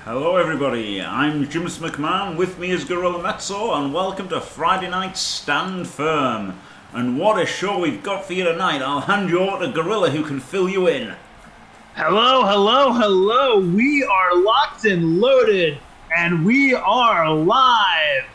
Hello everybody, I'm James McMahon, with me is Gorilla Mezzo, and welcome to Friday Night Stand Firm. And what a show we've got for you tonight. I'll hand you over to Gorilla who can fill you in. Hello. We are locked and loaded, and we are live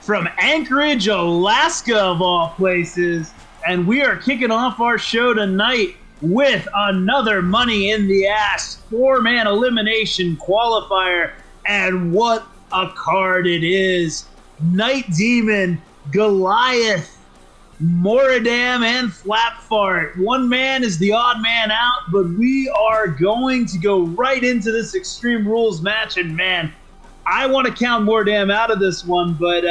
from Anchorage, Alaska, of all places. And we are kicking off our show tonight with another Money in the Ass 4-man elimination qualifier. And what a card it is. Night Demon, Goliath, Moradam, and Flapfart. One man is the odd man out, but we are going to go right into this Extreme Rules match. And man, I want to count Moradam out of this one, but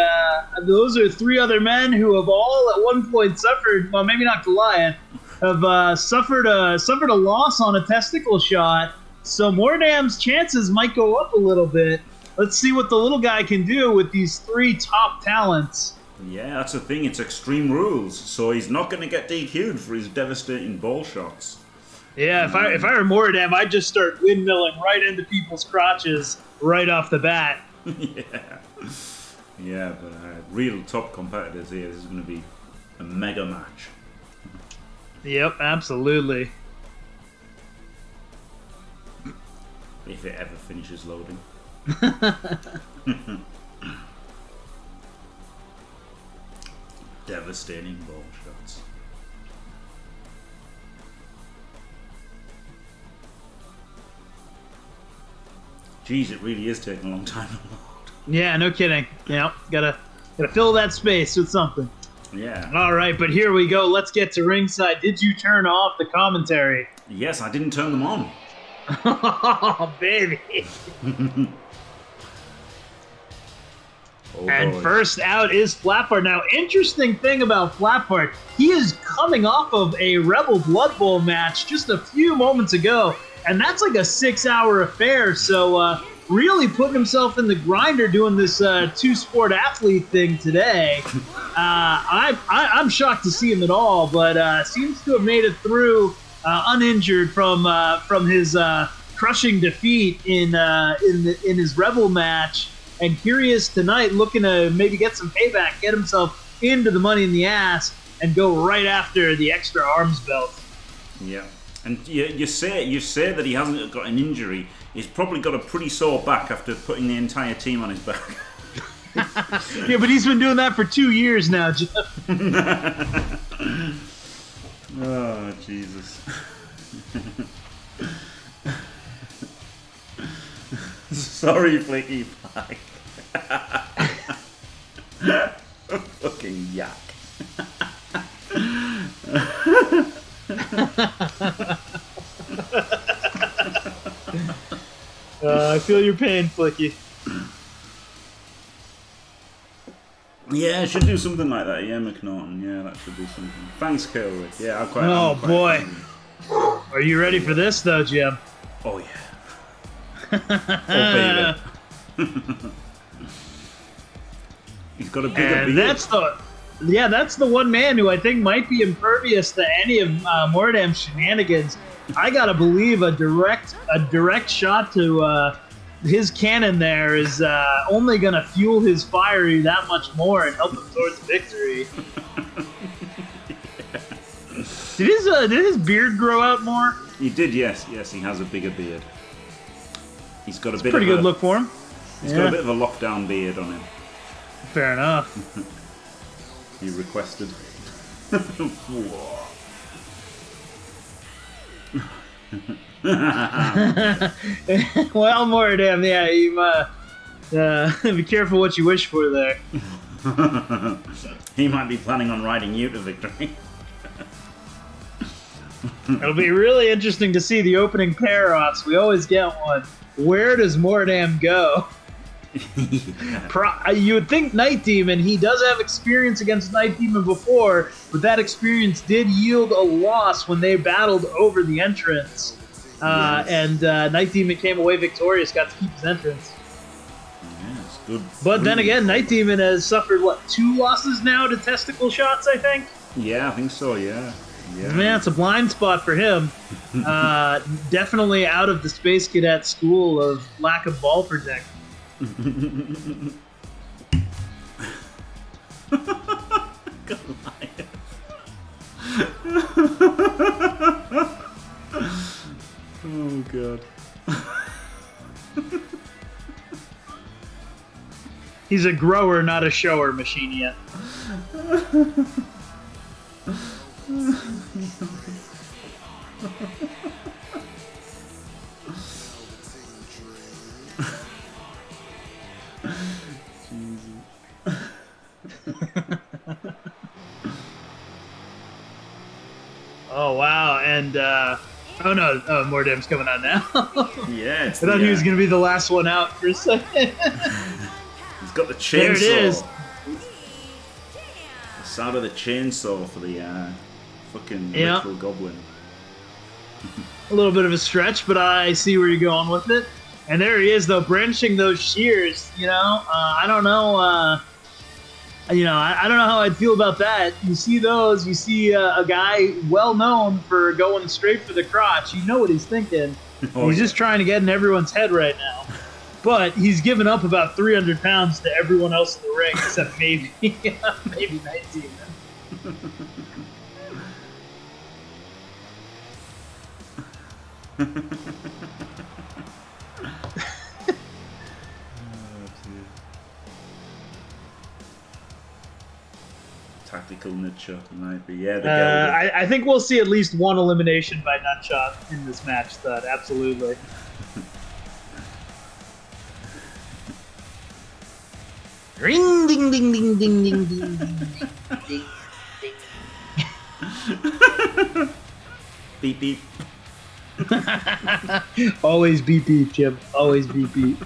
those are three other men who have all at one point suffered, well, maybe not Goliath, have suffered a loss on a testicle shot. So Moradam's chances might go up a little bit. Let's see what the little guy can do with these three top talents. Yeah, that's the thing, it's Extreme Rules, so he's not going to get DQ'd for his devastating ball shots. Yeah, if I were Moradam, I'd just start windmilling right into people's crotches right off the bat. Yeah, but real top competitors here, this is going to be a mega match. Yep, absolutely. If it ever finishes loading. Devastating ball shots. Jeez, it really is taking a long time to load. Yeah, no kidding. Yeah, gotta fill that space with something. Yeah. All right, but here we go. Let's get to ringside. Did you turn off the commentary? Yes, I didn't turn them on. Oh, baby. And boy. First out is Flapfart. Now, interesting thing about Flapfart, he is coming off of a Rebel Blood Bowl match just a few moments ago, and that's like a 6-hour affair, so really putting himself in the grinder doing this two-sport athlete thing today. I'm shocked to see him at all, but seems to have made it through uninjured from his crushing defeat in his Rebel match. And curious tonight, looking to maybe get some payback, get himself into the Money in the Ass, and go right after the extra arms belt. Yeah, and you say that he hasn't got an injury. He's probably got a pretty sore back after putting the entire team on his back. Yeah, but he's been doing that for 2 years now, Jeff. Oh, Jesus. Sorry, Flicky Flag. Fucking yak. I feel your pain, Flicky. Yeah, I should do something like that. Yeah, McNaughton. Yeah, that should do something. Thanks, Kelrick. Yeah, I'm quite. Oh, boy. Are you ready for this, though, Jim? Oh, yeah. Oh, baby. He's got a bigger beard. That's the one man who I think might be impervious to any of Moradam's shenanigans. I gotta believe a direct shot to his cannon there is only gonna fuel his fire that much more and help him towards victory. Yeah. Did his beard grow out more? He did, yes. Yes, he has a bigger beard. He's got a bit pretty of good look for him. He's got a bit of a lockdown beard on him. Fair enough. He requested. Well, Moradam, yeah, you be careful what you wish for there. He might be planning on riding you to victory. It'll be really interesting to see the opening pair-offs. We always get one. Where does Moradam go? Yeah. You would think Night Demon, he does have experience against Night Demon before, but that experience did yield a loss when they battled over the entrance. Yes. And Night Demon came away victorious, got to keep his entrance. Yes, good. But then again, Night Demon has suffered, 2 losses now to testicle shots, I think? Yeah, I think so, yeah. Yeah. Man, it's a blind spot for him. Definitely out of the Space Cadet school of lack of ball protection. Oh god. He's a grower, not a shower machine yet. Oh wow, and oh no, Mordem's coming on now. Yeah, I thought he was gonna be the last one out for a second. He's got the chainsaw. There it is. The sound of the chainsaw for the fucking literal goblin. A little bit of a stretch, but I see where you're going with it. And there he is, though, branching those shears. You know, I don't know. I don't know how I'd feel about that. You see those, you see a guy well known for going straight for the crotch. You know what he's thinking. He's just trying to get in everyone's head right now. But he's given up about 300 pounds to everyone else in the ring, except maybe Night Demon. Tactical nutshot might be, yeah. I think we'll see at least one elimination by nutshot in this match. Thud, absolutely. Ring ding ding ding ding ding ding ding ding ding. Beep beep. Always beep beep, Jim. Always beep beep.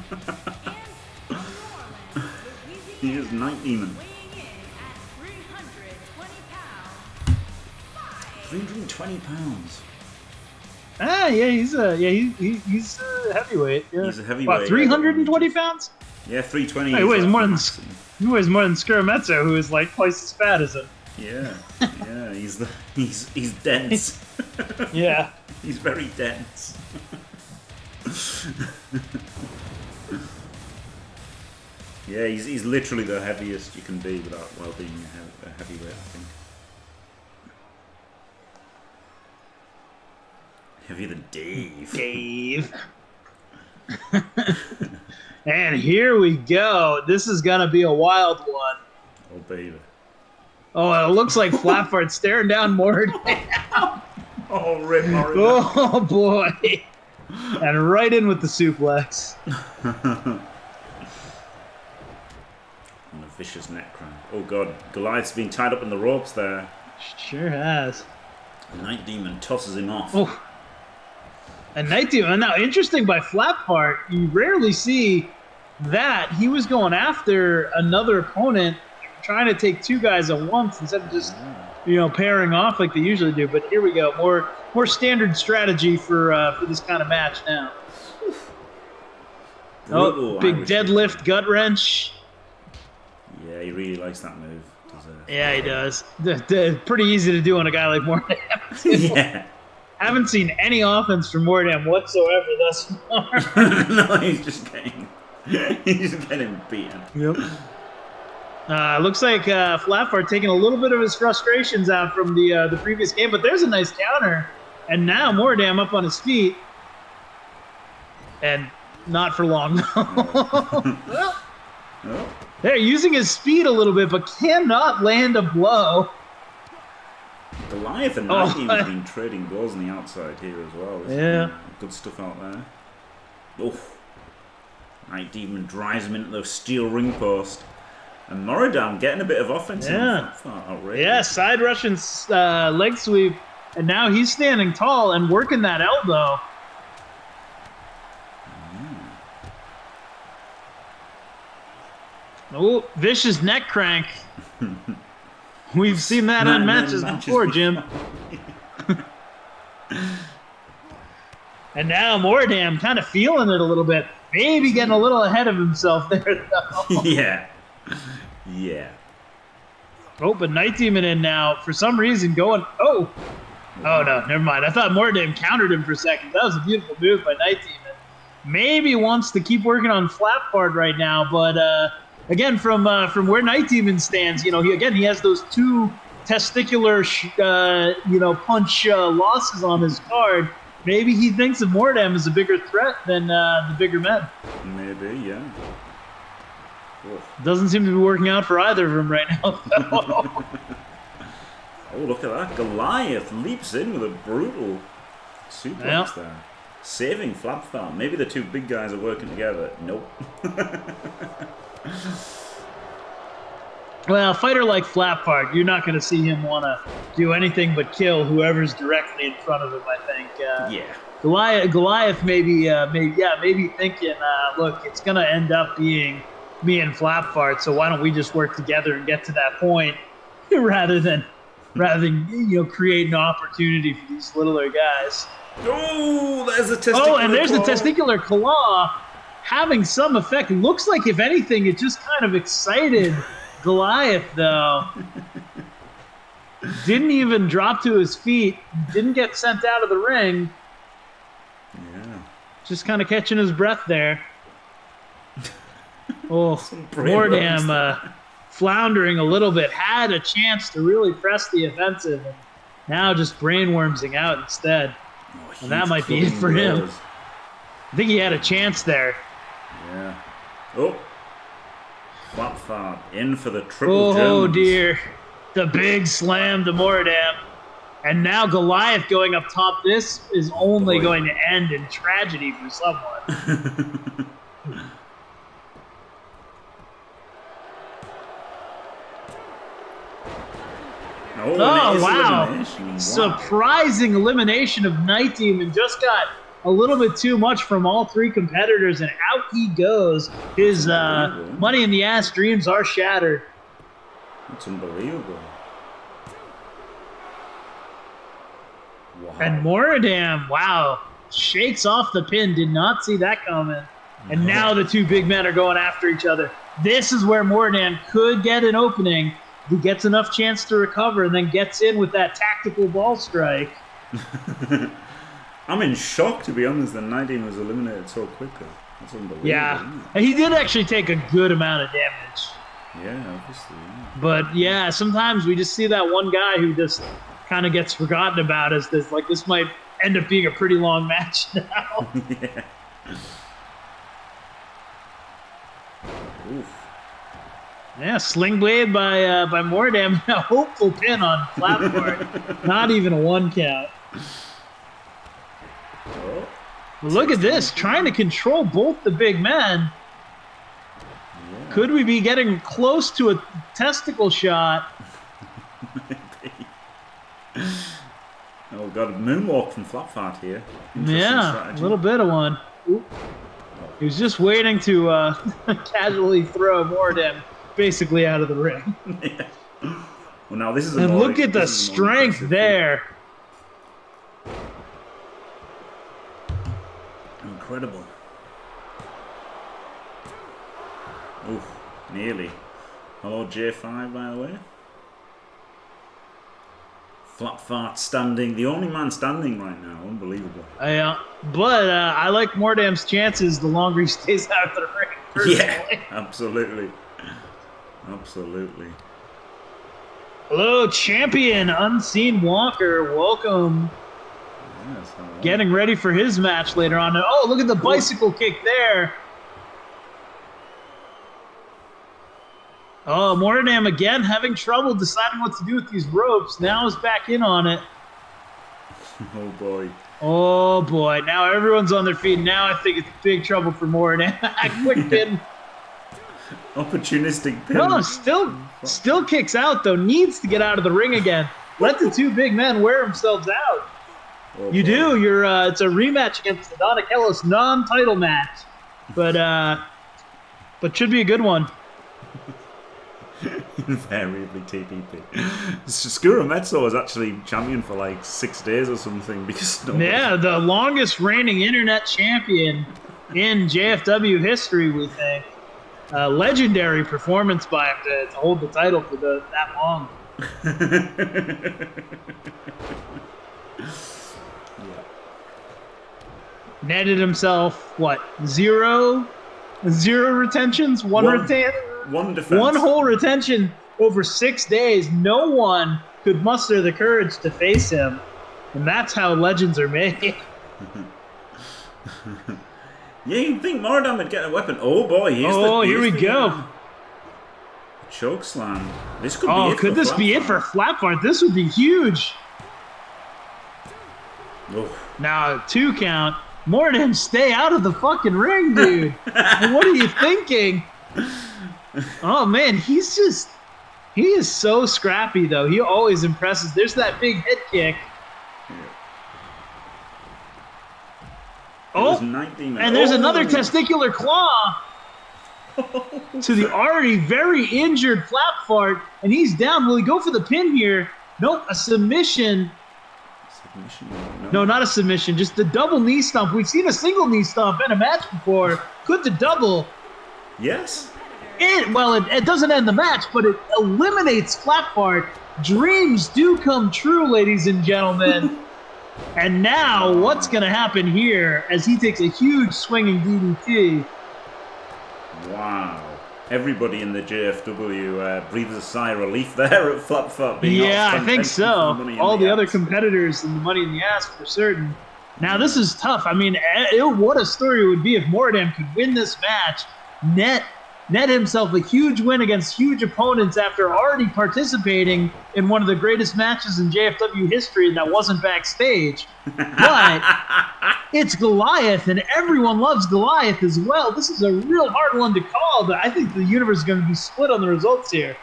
He is Night Demon. 320 pounds. Ah, yeah, he's a heavyweight. Yeah. He's a heavyweight. What, 320 pounds? Yeah, 320. He weighs more than Skurametso, who is like twice as fat as him. Yeah, yeah, he's dense. Yeah, he's very dense. Yeah, he's literally the heaviest you can be without being a heavyweight, I think. Heavier than Dave. And here we go. This is gonna be a wild one. Oh baby. Oh, it looks like Flatfart's staring down Mordem. Oh, rip Mordem. Oh boy. And right in with the suplex. And a vicious neck crank. Oh god, Goliath's been tied up in the ropes there. Sure has. Night Demon tosses him off. Oh. And Night Demon, now interesting by Flatfart, you rarely see that. He was going after another opponent, trying to take two guys at once instead of just, pairing off like they usually do. But here we go, more standard strategy for this kind of match now. Brutal big Irish deadlift kick. gut wrench. Yeah, he really likes that move. Yeah, he does. Pretty easy to do on a guy like Mordem. Yeah. Haven't seen any offense from Mordem whatsoever thus far. No, he's just getting beaten. Yep. Looks like Flatfart taking a little bit of his frustrations out from the previous game, but there's a nice counter. And now Mordem up on his feet. And not for long. Well, they're using his speed a little bit, but cannot land a blow. Goliath and Night Demon have been trading blows on the outside here as well. There's good stuff out there. Oh, Night Demon drives him into the steel ring post. And Moradam getting a bit of offense. Yeah. Outrageous. Yeah, side Russian leg sweep. And now he's standing tall and working that elbow. Oh, vicious neck crank. We've seen that in matches before, Jim. And now Mordam kind of feeling it a little bit. Maybe getting a little ahead of himself there, though. Yeah. Yeah. Oh, but Night Demon in now, for some reason, going... Oh! Oh, no, never mind. I thought Mordam countered him for a second. That was a beautiful move by Night Demon. Maybe wants to keep working on Flat Part right now, but again, from where Night Demon stands, he has those two testicular, punch losses on his card. Maybe he thinks that Mordam is a bigger threat than the bigger men. Maybe, yeah. Doesn't seem to be working out for either of them right now. Oh, look at that. Goliath leaps in with a brutal suplex there. Saving Flapthar. Maybe the two big guys are working together. Nope. Well, a fighter like Flapart, you're not going to see him want to do anything but kill whoever's directly in front of him, I think. Yeah. Goliath maybe thinking, look, it's going to end up being me and Flapfart, so why don't we just work together and get to that point rather than create an opportunity for these littler guys. Oh, there's a testicular claw. And there's claw. the testicular claw having some effect. Looks like, if anything, it just kind of excited Goliath, though. Didn't even drop to his feet. Didn't get sent out of the ring. Yeah. Just kind of catching his breath there. Oh, Mordam floundering a little bit. Had a chance to really press the offensive. And now just brainwormsing out instead. Oh, and that might be it for him. I think he had a chance there. Yeah. Oh. Flapfart in for the triple Germans. Oh, dear. The big slam to Mordam. And now Goliath going up top. This is only going to end in tragedy for someone. Oh, wow. Elimination. Wow. Surprising elimination of Night Demon. Just got a little bit too much from all three competitors, and out he goes. His money in the ass dreams are shattered. That's unbelievable. Wow. And Mordam, wow, shakes off the pin. Did not see that coming. And now the two big men are going after each other. This is where Mordam could get an opening. He gets enough chance to recover and then gets in with that tactical ball strike. I'm in shock, to be honest, that Night Demon was eliminated so quickly. That's unbelievable. Yeah, and he did actually take a good amount of damage. Yeah, obviously. Yeah. But yeah, sometimes we just see that one guy who just kind of gets forgotten about as this. Like, this might end up being a pretty long match now. Yeah. Oof. Yeah, sling blade by Mordam. A hopeful pin on Flapboard. Not even a 1 count. Oh. Look at this, trying to control both the big men. Yeah. Could we be getting close to a testicle shot? Maybe. Oh, got a moonwalk from Flapfart here. Yeah, a little bit of one. Oop. He was just waiting to casually throw Mordam basically out of the ring. Yeah. Well, now this is and look at the strength there. Incredible. Oof, nearly. Hello, J5, by the way. Flapfart standing, the only man standing right now. Unbelievable. But I like Mordam's chances the longer he stays out of the ring. Personally. Yeah, absolutely. Absolutely. Hello, champion Unseen Walker. Welcome. Yes, getting ready for his match later on. Oh, look at the bicycle kick there. Oh, Mordam again having trouble deciding what to do with these ropes. Now is back in on it. Oh, boy. Oh, boy. Now everyone's on their feet. Now I think it's big trouble for Mordam. Quick pin. Opportunistic pin. No, still kicks out, though. Needs to get out of the ring again. Let the two big men wear themselves out. Oh, you boy. do. It's a rematch against the Donatello's non-title match. But should be a good one. Invariably TPP. Skura Metso was actually champion for like 6 days or something because yeah, the longest reigning internet champion in JFW history, we think. Legendary performance by him to hold the title for that long. Netted himself, what, zero retentions? One defense. One whole retention over 6 days. No one could muster the courage to face him. And that's how legends are made. Yeah, you'd think Moradam would get a weapon. Oh boy, here we go. Choke slam. This could be it. Could this be it for Flapfart? This would be huge. Oh. Now, 2 count. Moradam, stay out of the fucking ring, dude. What are you thinking? Oh, man, he is so scrappy, though. He always impresses. There's that big head kick. And there's another testicular claw to the already very injured Flapfart, and he's down. Will he go for the pin here? Nope, a submission. No, not a submission, just the double knee stomp. We've seen a single knee stomp in a match before. Could the double? Yes. It doesn't end the match, but it eliminates Flapfart. Dreams do come true, ladies and gentlemen. And now, what's going to happen here as he takes a huge swinging DDT? Wow. Everybody in the JFW breathes a sigh of relief there at Flapfart being I think so. All the other competitors in the Money in the Ass for certain. Now, this is tough. I mean, what a story it would be if Moradam could win this match, net himself a huge win against huge opponents after already participating in one of the greatest matches in JFW history that wasn't backstage. But it's Goliath, and everyone loves Goliath as well. This is a real hard one to call, but I think the universe is going to be split on the results here.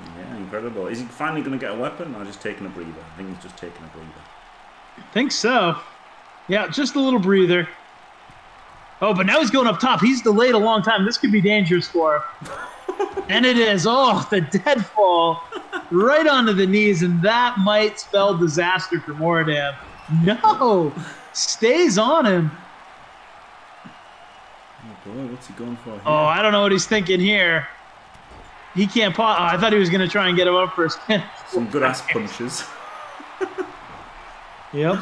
Yeah, incredible. Is he finally going to get a weapon, or just taking a breather? I think he's just taking a breather. I think so. Yeah, just a little breather. Oh, but now he's going up top. He's delayed a long time. This could be dangerous for him. And it is. Oh, the dead fall right onto the knees, and that might spell disaster for Moradam. No! Stays on him. Oh, boy, what's he going for here? Oh, I don't know what he's thinking here. He can't pause. Oh, I thought he was going to try and get him up for a spin. Some good ass punches. Yep.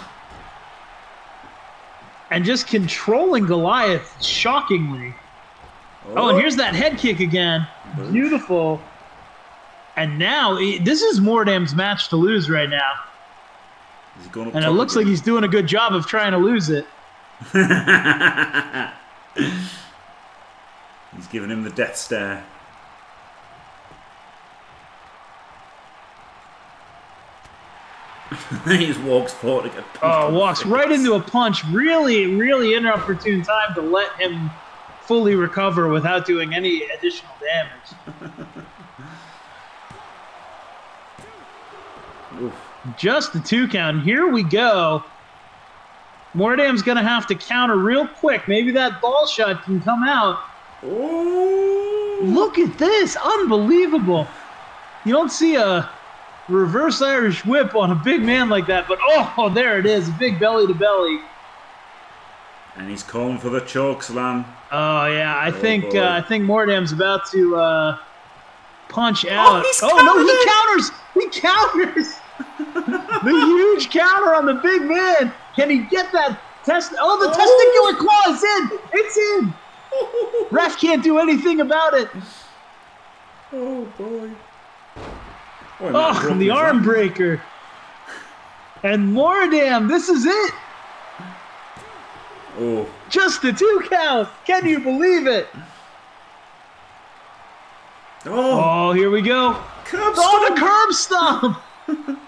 And just controlling Goliath shockingly. Oh, and here's that head kick again. Beautiful. And now, this is Moradam's match to lose right now. Is he going up and it looks like he's doing a good job of trying to lose it. He's giving him the death stare. He just walks forward to get punched. Oh, walks right into a punch. Really, really inopportune time to let him fully recover without doing any additional damage. Just the 2 count. Here we go. Moradam's going to have to counter real quick. Maybe that ball shot can come out. Ooh. Look at this. Unbelievable. You don't see a reverse Irish whip on a big man like that, but oh, there it is. Big belly to belly. And he's calling for the choke slam. Oh, yeah. I think Moradam's about to punch out. Oh, no, he counters. He counters. The huge counter on the big man. Can he get that Oh, the testicular claw is in. It's in. Ref can't do anything about it. Oh, boy. Oh, the arm breaker. And Moradam, this is it. Oh. Just the 2 count. Can you believe it? Oh, here we go. The curb stomp.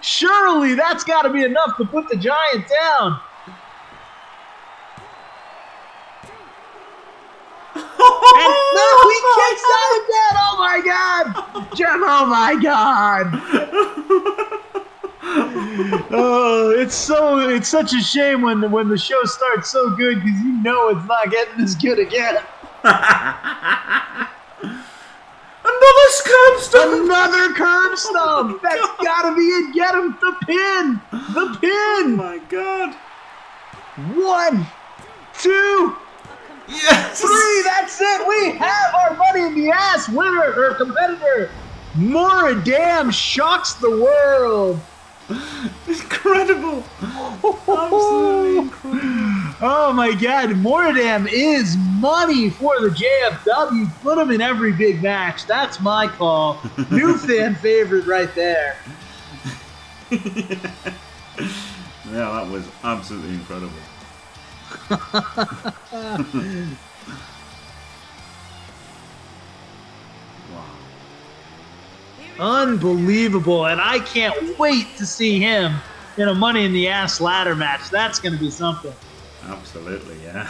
Surely that's got to be enough to put the Giant down. And no, he kicks out again. Oh my God, Jim! Oh my God! Oh, it's such a shame when the show starts so good because you know it's not getting as good again. Another curb stomp. That's gotta be it. Get him the pin. The pin. Oh my God. 1, 2. Yes! 3, that's it! We have our Money in the Ass winner or competitor! Moradam shocks the world! Incredible. Absolutely incredible. Oh my God, Moradam is money for the JFW. Put him in every big match. That's my call. New fan favorite right there. Yeah, that was absolutely incredible. Unbelievable, and I can't wait to see him in a Money in the Ass ladder match. That's going to be something. Absolutely, yeah.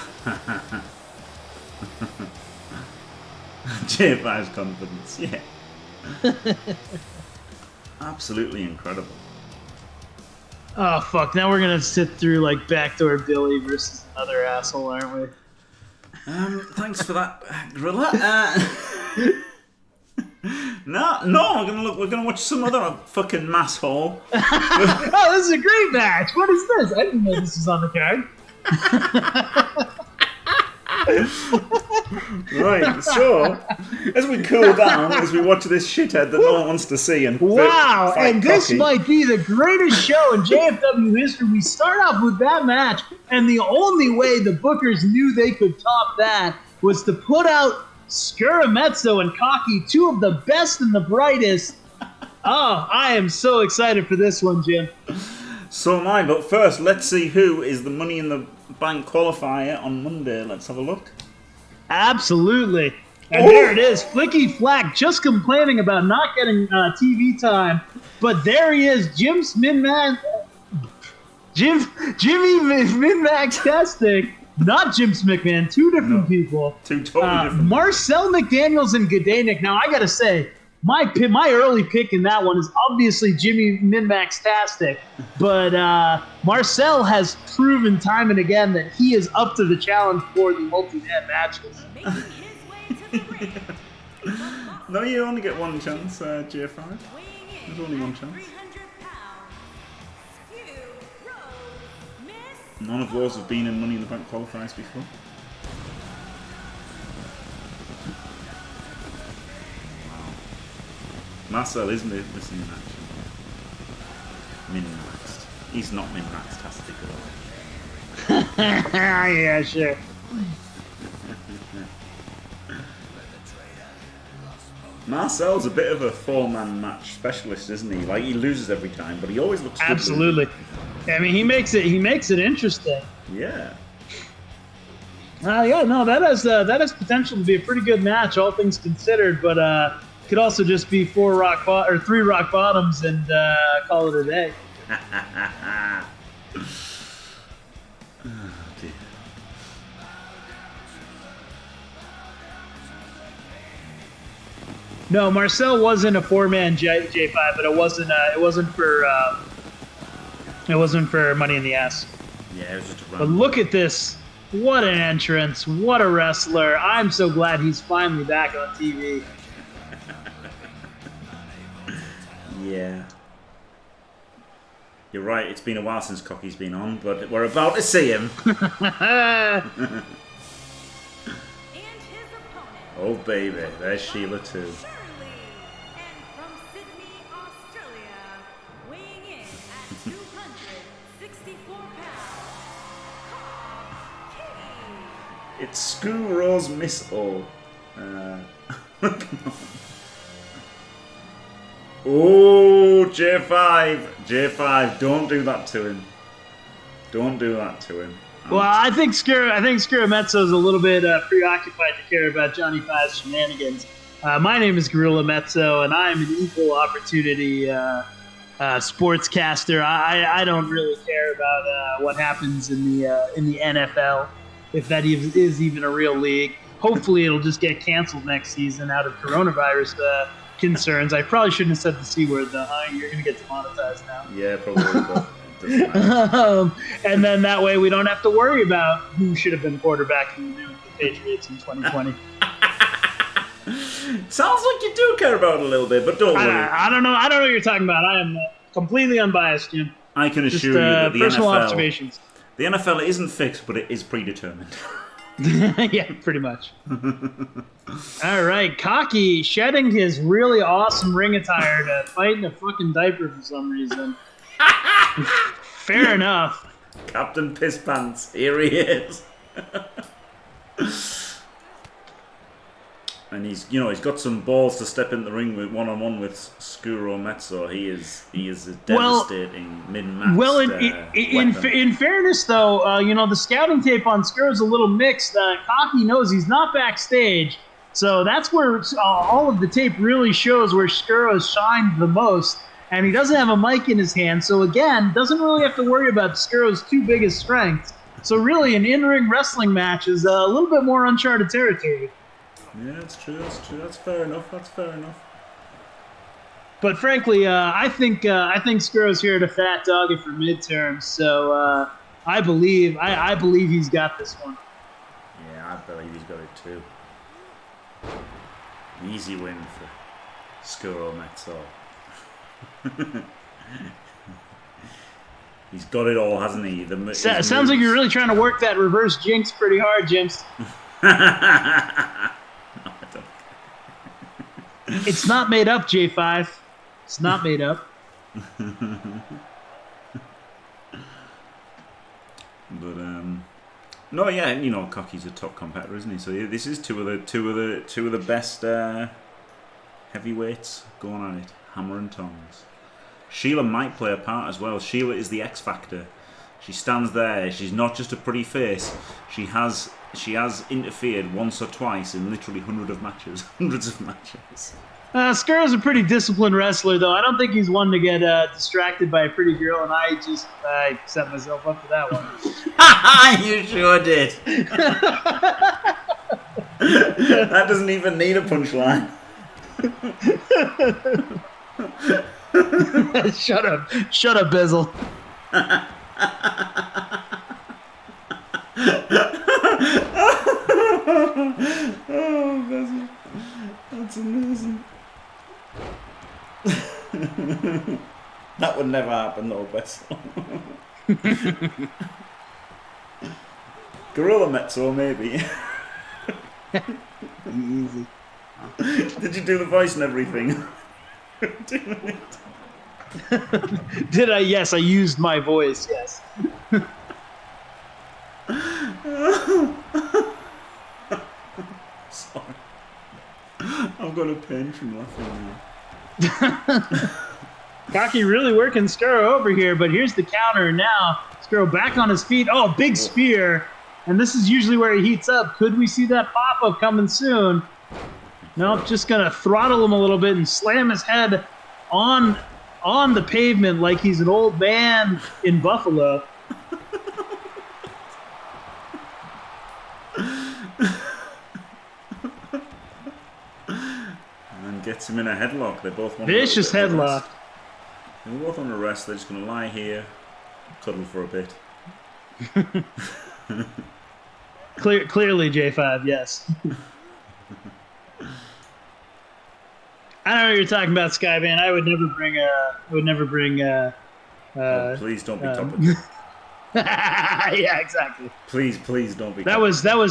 JFI's confidence, yeah. Absolutely incredible. Oh, fuck. Now we're going to sit through, like, Backdoor Billy versus another asshole, aren't we? Thanks for that, Gorilla. No, we're gonna watch some other fucking mass hole. Oh, this is a great match. What is this? I didn't know this was on the card. Right, so as we cool down, as we watch this shithead that no one wants to see, and wow, fight and this Cocky. might be the greatest show in JFW history. We start off with that match, and the only way the bookers knew they could top that was to put out Scarametzo and Cocky, two of the best and the brightest. Oh, I am so excited for this one, Jim. So am I, but first, let's see who is the Money in the Bank qualifier on Monday. Let's have a look. Absolutely. And there it is, Flicky Flack just complaining about not getting TV time. But there he is, Jimmy Min-Max testing. Not Jim Smickman, two different people. Two totally different. Marcel McDaniels and Gdanik. Now, I got to say, my early pick in that one is obviously Jimmy Min-Max-tastic. But Marcel has proven time and again that he is up to the challenge for the multi-man matches. No, you only get one chance, JFI. There's only one chance. None of those have been in Money in the Bank qualifiers before. Wow. Marcel is missing in action. Min-maxed. He's not min-maxed-tastic at all. Yeah, sure. Marcel's a bit of a four-man match specialist, isn't he? Like, he loses every time, but he always looks good. Absolutely. I mean, he makes it interesting. Yeah. Yeah, no, that has potential to be a pretty good match, all things considered. But could also just be three rock bottoms and call it a day. Oh, dear. No, Marcel wasn't a four-man J5, but it wasn't for Money in the Ass. Yeah, it was just a run. But look at this. What an entrance. What a wrestler. I'm so glad he's finally back on TV. Yeah. You're right, it's been a while since Cocky's been on, but we're about to see him. Oh, baby. There's Sheila, too. It's Scoo Rose Miss O. Come on. Oh, J5, don't do that to him. Don't do that to him. Well, I think Scarametzo is a little bit preoccupied to care about Johnny Five's shenanigans. My name is Gorilla Mezzo, and I'm an equal opportunity sportscaster. I don't really care about what happens in the NFL, if that is even a real league. Hopefully, it'll just get canceled next season out of coronavirus concerns. I probably shouldn't have said the C word, though. You're going to get demonetized now. Yeah, probably. But it doesn't matter. And then that way we don't have to worry about who should have been quarterbacking the Patriots in 2020. Sounds like you do care about it a little bit, but don't worry. I don't know. I don't know what you're talking about. I am completely unbiased, Jim. I can assure you that the personal NFL, observations. The NFL isn't fixed, but it is predetermined. Yeah, pretty much. All right, Cocky shedding his really awesome ring attire to fight in a fucking diaper for some reason. Fair enough. Captain Piss Pants, here he is. And he's got some balls to step in the ring with one-on-one with Skuro Metso. He is a devastating min-max. Well, in fairness though, the scouting tape on Skuro's a little mixed. Cocky knows he's not backstage, so that's where all of the tape really shows where Skuro shined the most. And he doesn't have a mic in his hand, so again, doesn't really have to worry about Skuro's two biggest strengths. So really, an in-ring wrestling match is a little bit more uncharted territory. Yeah, that's true. That's fair enough. But frankly, I think Skuro's here to fat dog it for midterms. So I believe he's got this one. Yeah, I believe he's got it too. Easy win for Skuro Metso. He's got it all, hasn't he? Sounds like you're really trying to work that reverse jinx pretty hard, Jims. It's not made up, J5. It's not made up. But no, yeah, Cocky's a top competitor, isn't he? So yeah, this is two of the best heavyweights going on it, hammer and tongs. Sheila might play a part as well. Sheila is the X Factor. She stands there. She's not just a pretty face. She has interfered once or twice in literally hundreds of matches. Skuro's a pretty disciplined wrestler, though. I don't think he's one to get distracted by a pretty girl, and I set myself up for that one. You sure did. That doesn't even need a punchline. Shut up, Bizzle. Oh, that's amazing. That would never happen, though, Bessel. Gorilla Metso, maybe. Easy. Did you do the voice and everything? Did I? Yes, I used my voice, yes. Sorry. I've got a pain from laughing now. Cocky really working Skuro over here, but here's the counter now. Skuro back on his feet. Oh, big spear. And this is usually where he heats up. Could we see that pop-up coming soon? Nope, just going to throttle him a little bit and slam his head on the pavement like he's an old man in Buffalo. And gets him in a headlock. They both want vicious headlock. They both want to rest. They're just going to lie here, cuddle for a bit. Clearly, J5, yes. I don't know what you're talking about, Skyman. I would never bring. Please don't be topical. Yeah, exactly. Please don't be. That was subtle.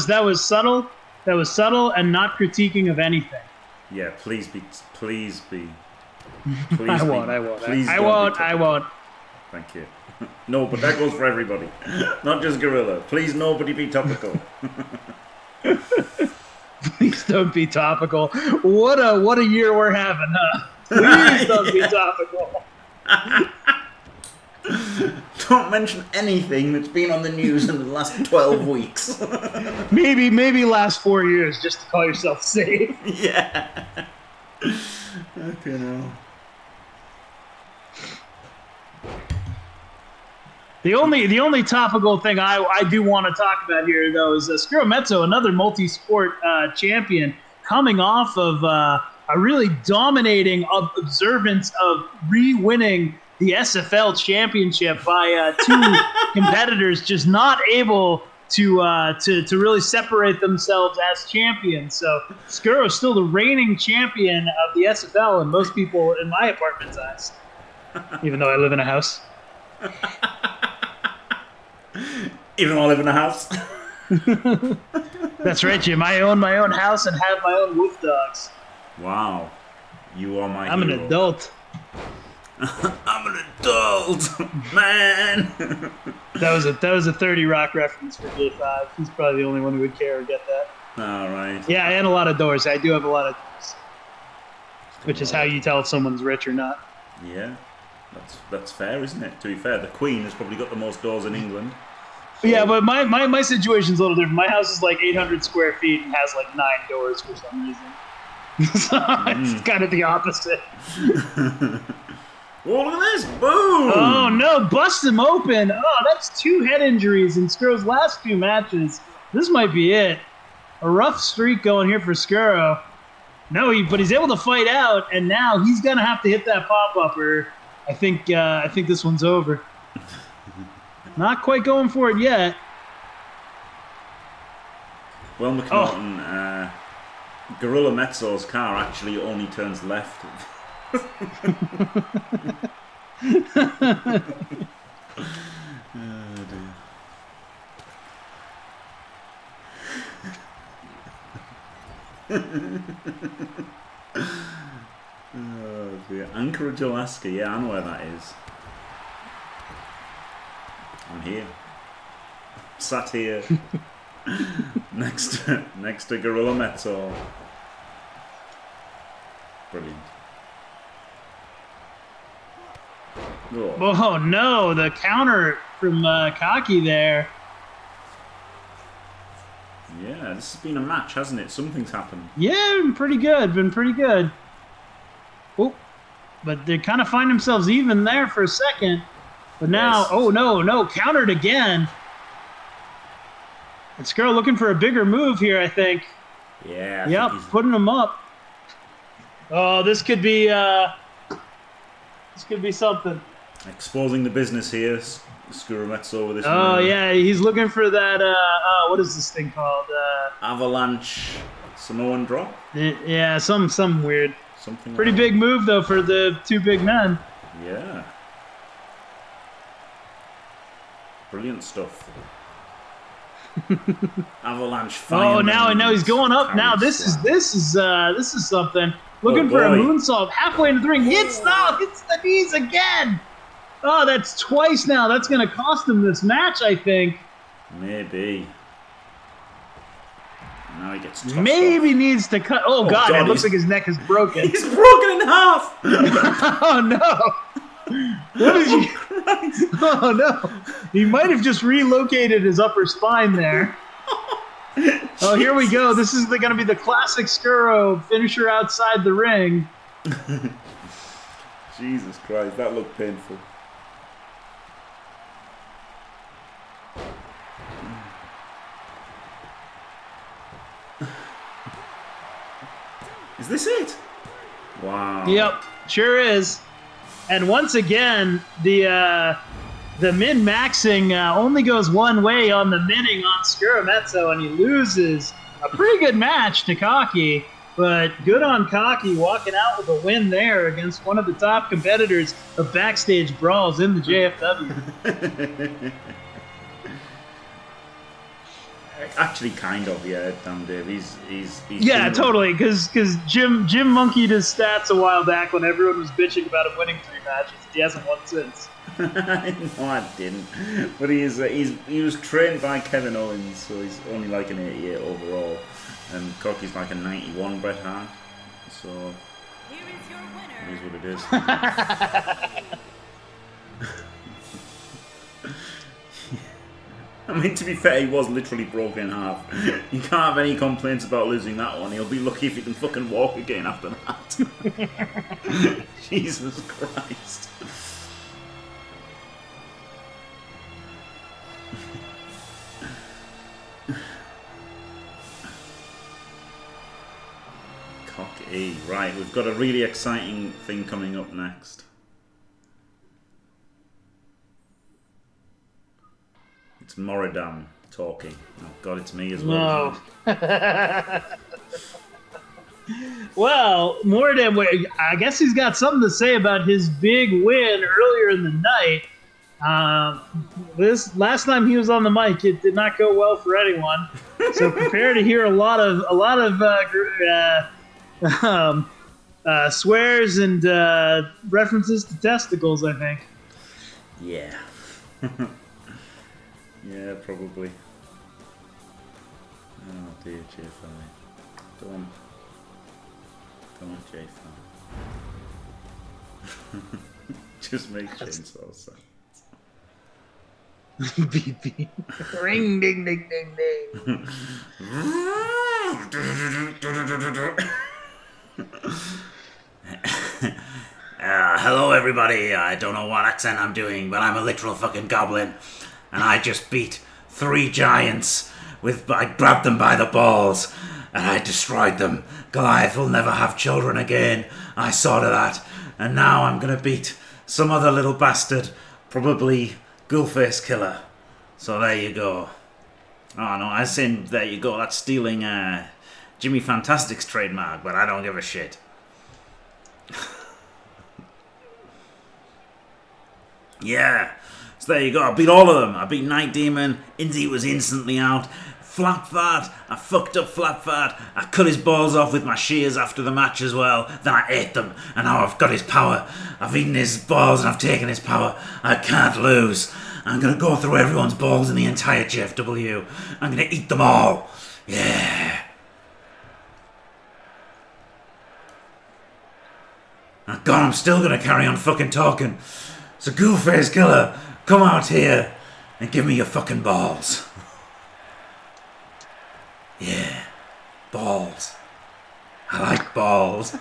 That was subtle and not critiquing of anything. Yeah, please be. I won't. Thank you. No, but that goes for everybody, not just Gorilla. Please, nobody be topical. Please don't be topical. What a year we're having, huh? Please don't be topical. Don't mention anything that's been on the news in the last 12 weeks. maybe last 4 years, just to call yourself safe. Yeah. Okay, no. The only topical thing I do want to talk about here, though, is Skuro Metso, another multi-sport champion, coming off of a really dominating observance of re-winning the SFL championship by two competitors just not able to really separate themselves as champions. So Skuro is still the reigning champion of the SFL in most people in my apartment's eyes, even though I live in a house. Even though I live in a house. That's right, Jim. I own my own house and have my own wolf dogs. Wow. You are my I'm hero. an adult. I'm an adult, man. That was a 30 Rock reference for J5. He's probably the only one who would care or get that. All right. Yeah, and a lot of doors. I do have a lot of doors, which is how you tell if someone's rich or not. Yeah, that's fair, isn't it? To be fair, the Queen has probably got the most doors in England. So. Yeah, but my situation's a little different. My house is like 800 square feet and has like 9 doors for some reason. So it's kind of the opposite. Oh, look at this! Boom! Oh no, bust him open! Oh, that's 2 head injuries in Skuro's last few matches. This might be it. A rough streak going here for Skuro. No, but he's able to fight out, and now he's gonna have to hit that pop-up, or I think this one's over. Not quite going for it yet. Well, McNaughton, Gorilla Mezzo's car actually only turns left. Oh, dear. Oh dear. Anchorage, Alaska. Yeah, I know where that is. I'm here. Sat here. next to Gorilla Mezzo. Brilliant. Oh no, the counter from Kaki there. Yeah, this has been a match, hasn't it? Something's happened. Yeah, been pretty good. Oh, but they kind of find themselves even there for a second. But now, yes. Oh no, countered again. And Skuro looking for a bigger move here, I think. Yeah. Yep, putting him up. Oh, this could be something. Exposing the business here, Skuro Mezzo with this. Oh yeah, he's looking for that. What is this thing called? Avalanche Samoan drop. Yeah, some weird. Something. Pretty big move though for the 2 big men. Yeah. Brilliant stuff. Avalanche. Oh, now he's going up. Now this is something. Looking for a moonsault halfway into the ring. Hits the knees again. Oh, that's twice now. That's going to cost him this match, I think. Maybe. Now he gets tossed Maybe off. Needs to cut. Oh, God, it looks like his neck is broken. He's broken in half. Oh, no. What is he? Christ. Oh, no. He might have just relocated his upper spine there. Oh, here we go. This is going to be the classic Skuro finisher outside the ring. Jesus Christ, that looked painful. Is this it? Wow. Yep, sure is. And once again, the min-maxing only goes one way on the minning on Skuro Mezzo, and he loses a pretty good match to Kaki. But good on Kaki walking out with a win there against one of the top competitors of backstage brawls in the JFW. Actually, kind of, yeah. Damn, Dave, he's yeah, totally. Because Jim monkeyed his stats a while back when everyone was bitching about him winning 3 matches. He hasn't won since. No, I didn't. But he was trained by Kevin Owens, so he's only like an 88 overall, and Cockie's like a 91 Bret Hart. So it is what it is. I mean, to be fair, he was literally broken in half. You can't have any complaints about losing that one. He'll be lucky if he can fucking walk again after that. Jesus Christ. Cocky. Right, we've got a really exciting thing coming up next. It's Moradam talking. Oh God, it's me as well. No. Well, Moradam, I guess he's got something to say about his big win earlier in the night. This last time he was on the mic, it did not go well for anyone. So prepare to hear a lot of Swears and references to testicles, I think. Yeah. Yeah, probably. Oh dear, JFW. Don't JFW. Just make chainsaw sounds. BB. Ring, ding, ding, ding, ding. Hello everybody, I don't know what accent I'm doing, but I'm a literal fucking goblin. And I just beat 3 giants I grabbed them by the balls and I destroyed them. Goliath will never have children again. I saw to that. And now I'm gonna beat some other little bastard, probably Ghoulface Killer. So there you go. Oh no, I said there you go, that's stealing Jimmy Fantastic's trademark, but I don't give a shit. Yeah, so there you go. I beat all of them. I beat Night Demon. Indy was instantly out. Flapfat, I fucked up Flapfat. I cut his balls off with my shears after the match as well. Then I ate them, and now I've got his power. I've eaten his balls and I've taken his power. I can't lose. I'm gonna go through everyone's balls in the entire JFW. I'm gonna eat them all. Yeah. Oh God, I'm still gonna carry on fucking talking. So Ghoulface Killer, come out here and give me your fucking balls. Yeah, balls. I like balls.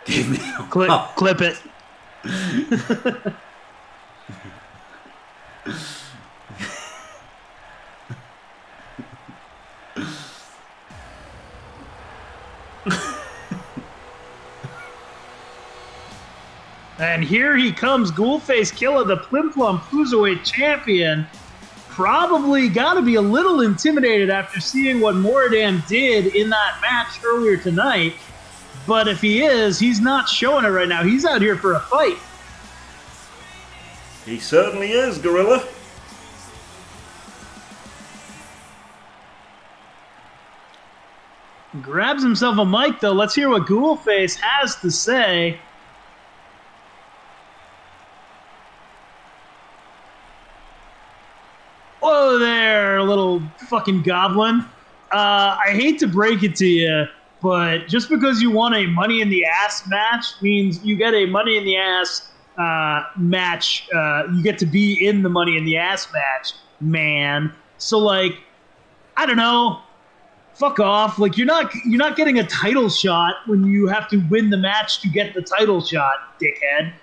Give me your balls. Clip it. And here he comes, Ghoulface Killer, the Plim Plum Cruiserweight Champion. Probably got to be a little intimidated after seeing what Moradam did in that match earlier tonight. But if he is, he's not showing it right now. He's out here for a fight. He certainly is, Gorilla. Grabs himself a mic, though. Let's hear what Ghoulface has to say. Whoa there, little fucking goblin. I hate to break it to you, but just because you won a Money in the Ass match means you get a Money in the Ass match. You get to be in the Money in the Ass match, man. So, like, I don't know. Fuck off. Like, you're not getting a title shot when you have to win the match to get the title shot, dickhead.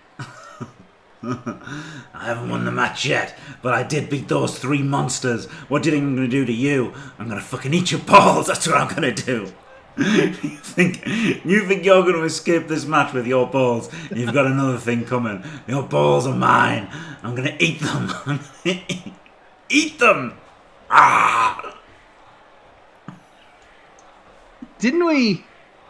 I haven't won the match yet, but I did beat those 3 monsters. What do you think I'm going to do to you? I'm going to fucking eat your balls. That's what I'm going to do. You think you're going to escape this match with your balls? You've got another thing coming. Your balls are mine. I'm going to eat them. Eat them. Ah. Didn't we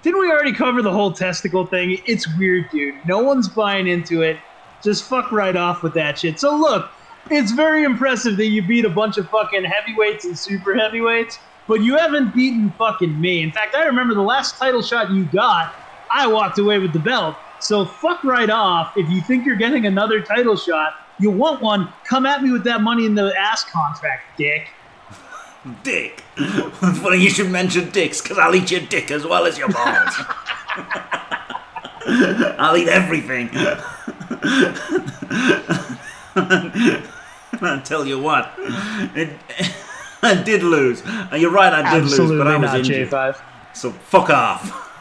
already cover the whole testicle thing? It's weird, dude. No one's buying into it. Just fuck right off with that shit. So look, it's very impressive that you beat a bunch of fucking heavyweights and super heavyweights, but you haven't beaten fucking me. In fact, I remember the last title shot you got, I walked away with the belt. So fuck right off. If you think you're getting another title shot, you want one, come at me with that Money in the Ass contract, dick. Dick? Funny you should mention dicks, because I'll eat your dick as well as your balls. I'll eat everything. I tell you what, I did lose. You're right, I did lose, but I was injured. J5. So fuck off.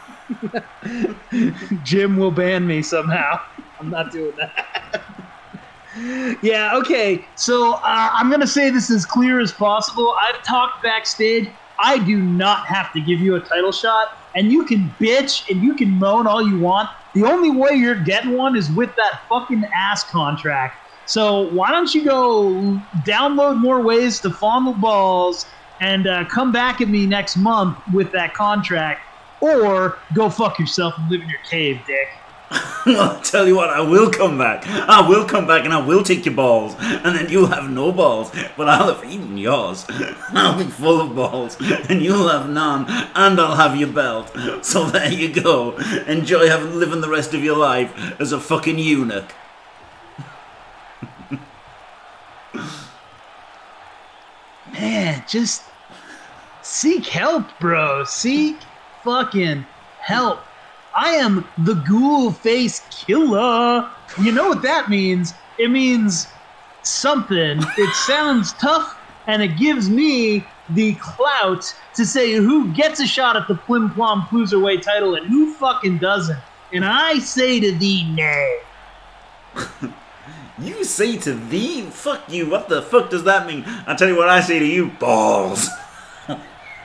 Jim will ban me somehow. I'm not doing that. Yeah, okay. So I'm going to say this as clear as possible. I've talked backstage. I do not have to give you a title shot, and you can bitch and you can moan all you want. The only way you're getting one is with that fucking ass contract. So why don't you go download more ways to fondle balls and come back at me next month with that contract, or go fuck yourself and live in your cave, dick. Well, I tell you what, I will come back. I will come back and I will take your balls. And then you'll have no balls. But I'll have eaten yours. I'll be full of balls. And you'll have none. And I'll have your belt. So there you go. Enjoy living the rest of your life as a fucking eunuch. Man, just seek help, bro. Seek fucking help. I am the ghoul face killer. You know what that means? It means something. It sounds tough, and it gives me the clout to say who gets a shot at the Plim Plom Cruiserweight title and who fucking doesn't. And I say to thee, nay. You say to thee? Fuck you. What the fuck does that mean? I tell you what I say to you. Balls.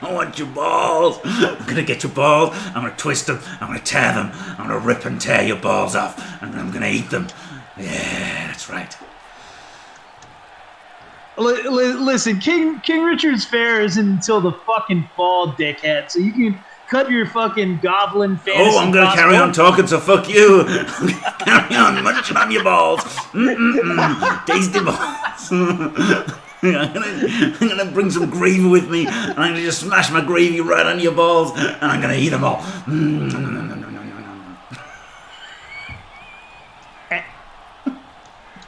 I want your balls. I'm going to get your balls. I'm going to twist them. I'm going to tear them. I'm going to rip and tear your balls off. And I'm going to eat them. Yeah, that's right. Listen, King Richard's Fair isn't until the fucking fall, dickhead. So you can cut your fucking goblin fantasy. Oh, I'm going to carry on talking, so fuck you. I'm going to carry on munching on your balls. Tasty balls. I'm gonna bring some gravy with me, and I'm gonna just smash my gravy right on your balls, and I'm gonna eat them all.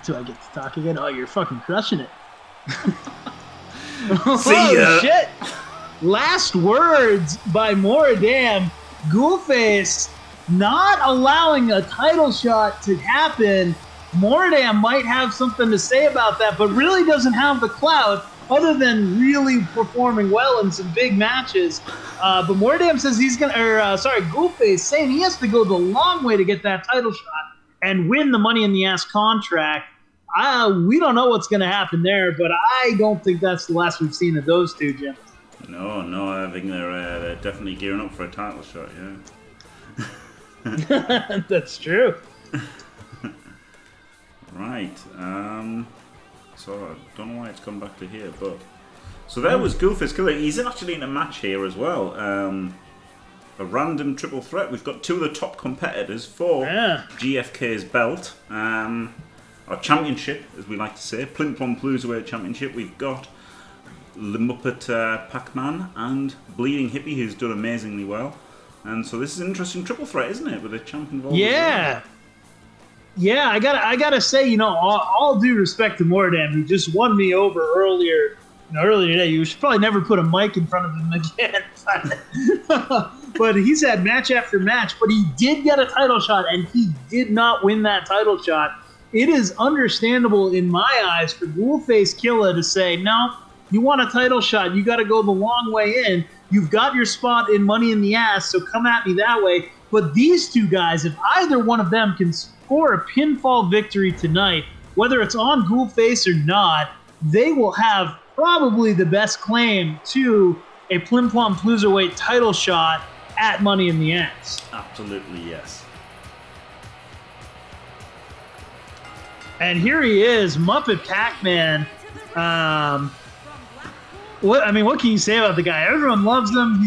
Do I get to talk again? Oh, you're fucking crushing it. See ya. Shit. Last words by Moradam. Ghoulface not allowing a title shot to happen. Moradam might have something to say about that, but really doesn't have the clout other than really performing well in some big matches. But Moradam says Ghoulface saying he has to go the long way to get that title shot and win the Money in the Ass contract. We don't know what's going to happen there, but I don't think that's the last we've seen of those two, Jim. No, I think they're definitely gearing up for a title shot, yeah. That's true. Right, so I don't know why it's come back to here, but... So there was Ghoulface Killer. He's actually in a match here as well. A random triple threat. We've got two of the top competitors for GFK's belt. Our championship, as we like to say, Plim Plom Cruiserweight Championship. We've got the Muppet Pac-Man and Bleeding Hippie, who's done amazingly well. And so this is an interesting triple threat, isn't it, with a champ involved? Yeah. Yeah, I gotta say, all due respect to Moradam, who just won me over earlier today. You should probably never put a mic in front of him again. But he's had match after match, but he did get a title shot, and he did not win that title shot. It is understandable in my eyes for Ghoulface Killa to say, no, you want a title shot, you got to go the long way in. You've got your spot in Money in the Ass, so come at me that way. But these two guys, if either one of them can score a pinfall victory tonight, whether it's on Ghoulface or not, they will have probably the best claim to a Plim Plom Cruiserweight title shot at Money in the Ass. Absolutely, yes. And here he is, Muppet Pac-Man. What can you say about the guy? Everyone loves him.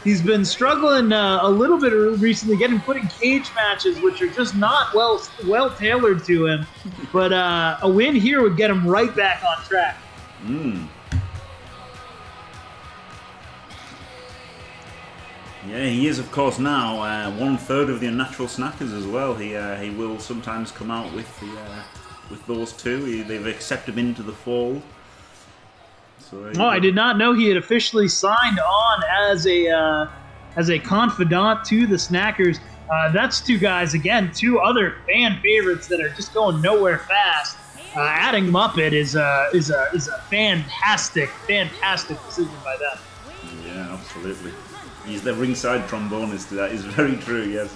He's been struggling a little bit recently, getting put in cage matches, which are just not well tailored to him. But a win here would get him right back on track. Yeah, he is, of course, now 1/3 of the Unnatural Snackers as well. He will sometimes come out with those two. They've accepted him into the fold. So I did not know he had officially signed on as a confidant to the Snackers. That's two guys, again, two other fan favorites that are just going nowhere fast. Adding Muppet is a fantastic decision by them. Yeah, absolutely. He's the ringside trombonist. That is very true. Yes.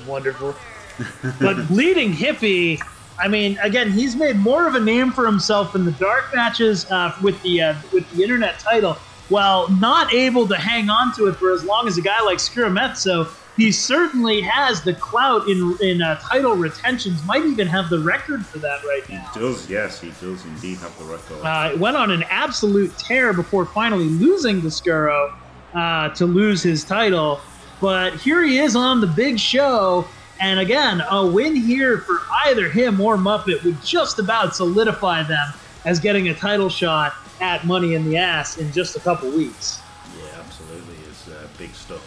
Wonderful. But Bleeding Hippie, I mean, again, he's made more of a name for himself in the dark matches with the internet title, while not able to hang on to it for as long as a guy like Skirametso. He certainly has the clout in title retentions. Might even have the record for that right now. He does, yes, he does indeed have the record. Went on an absolute tear before finally losing to Skuro to lose his title. But here he is on the big show, And again, a win here for either him or Muppet would just about solidify them as getting a title shot at Money in the Ass in just a couple weeks. Yeah, absolutely. It's big stuff.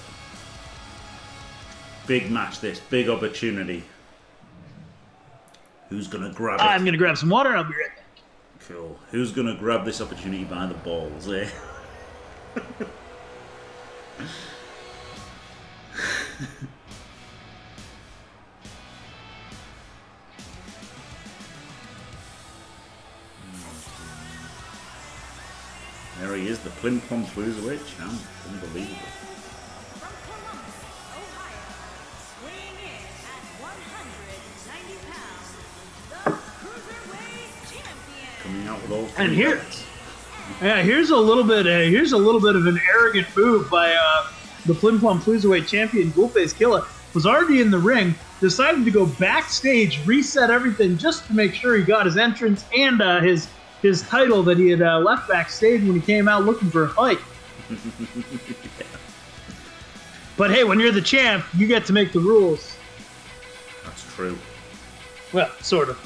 Big match this. Big opportunity. Who's going to grab it? I'm going to grab some water and I'll be right back. Cool. Who's going to grab this opportunity by the balls, eh? There he is, the Plim Plom Cruiserweight champ. Unbelievable. From Columbus, Ohio, weighing in at 190 pounds, the Cruiserweight Champion. Coming out with all three. And here's a little bit of an arrogant move by the Plim Plom Cruiserweight champion Ghoulface Killa. Was already in the ring, decided to go backstage, reset everything just to make sure he got his entrance and his title that he had left backstage when he came out looking for a fight. But hey, when you're the champ, you get to make the rules. That's true. Well, sort of.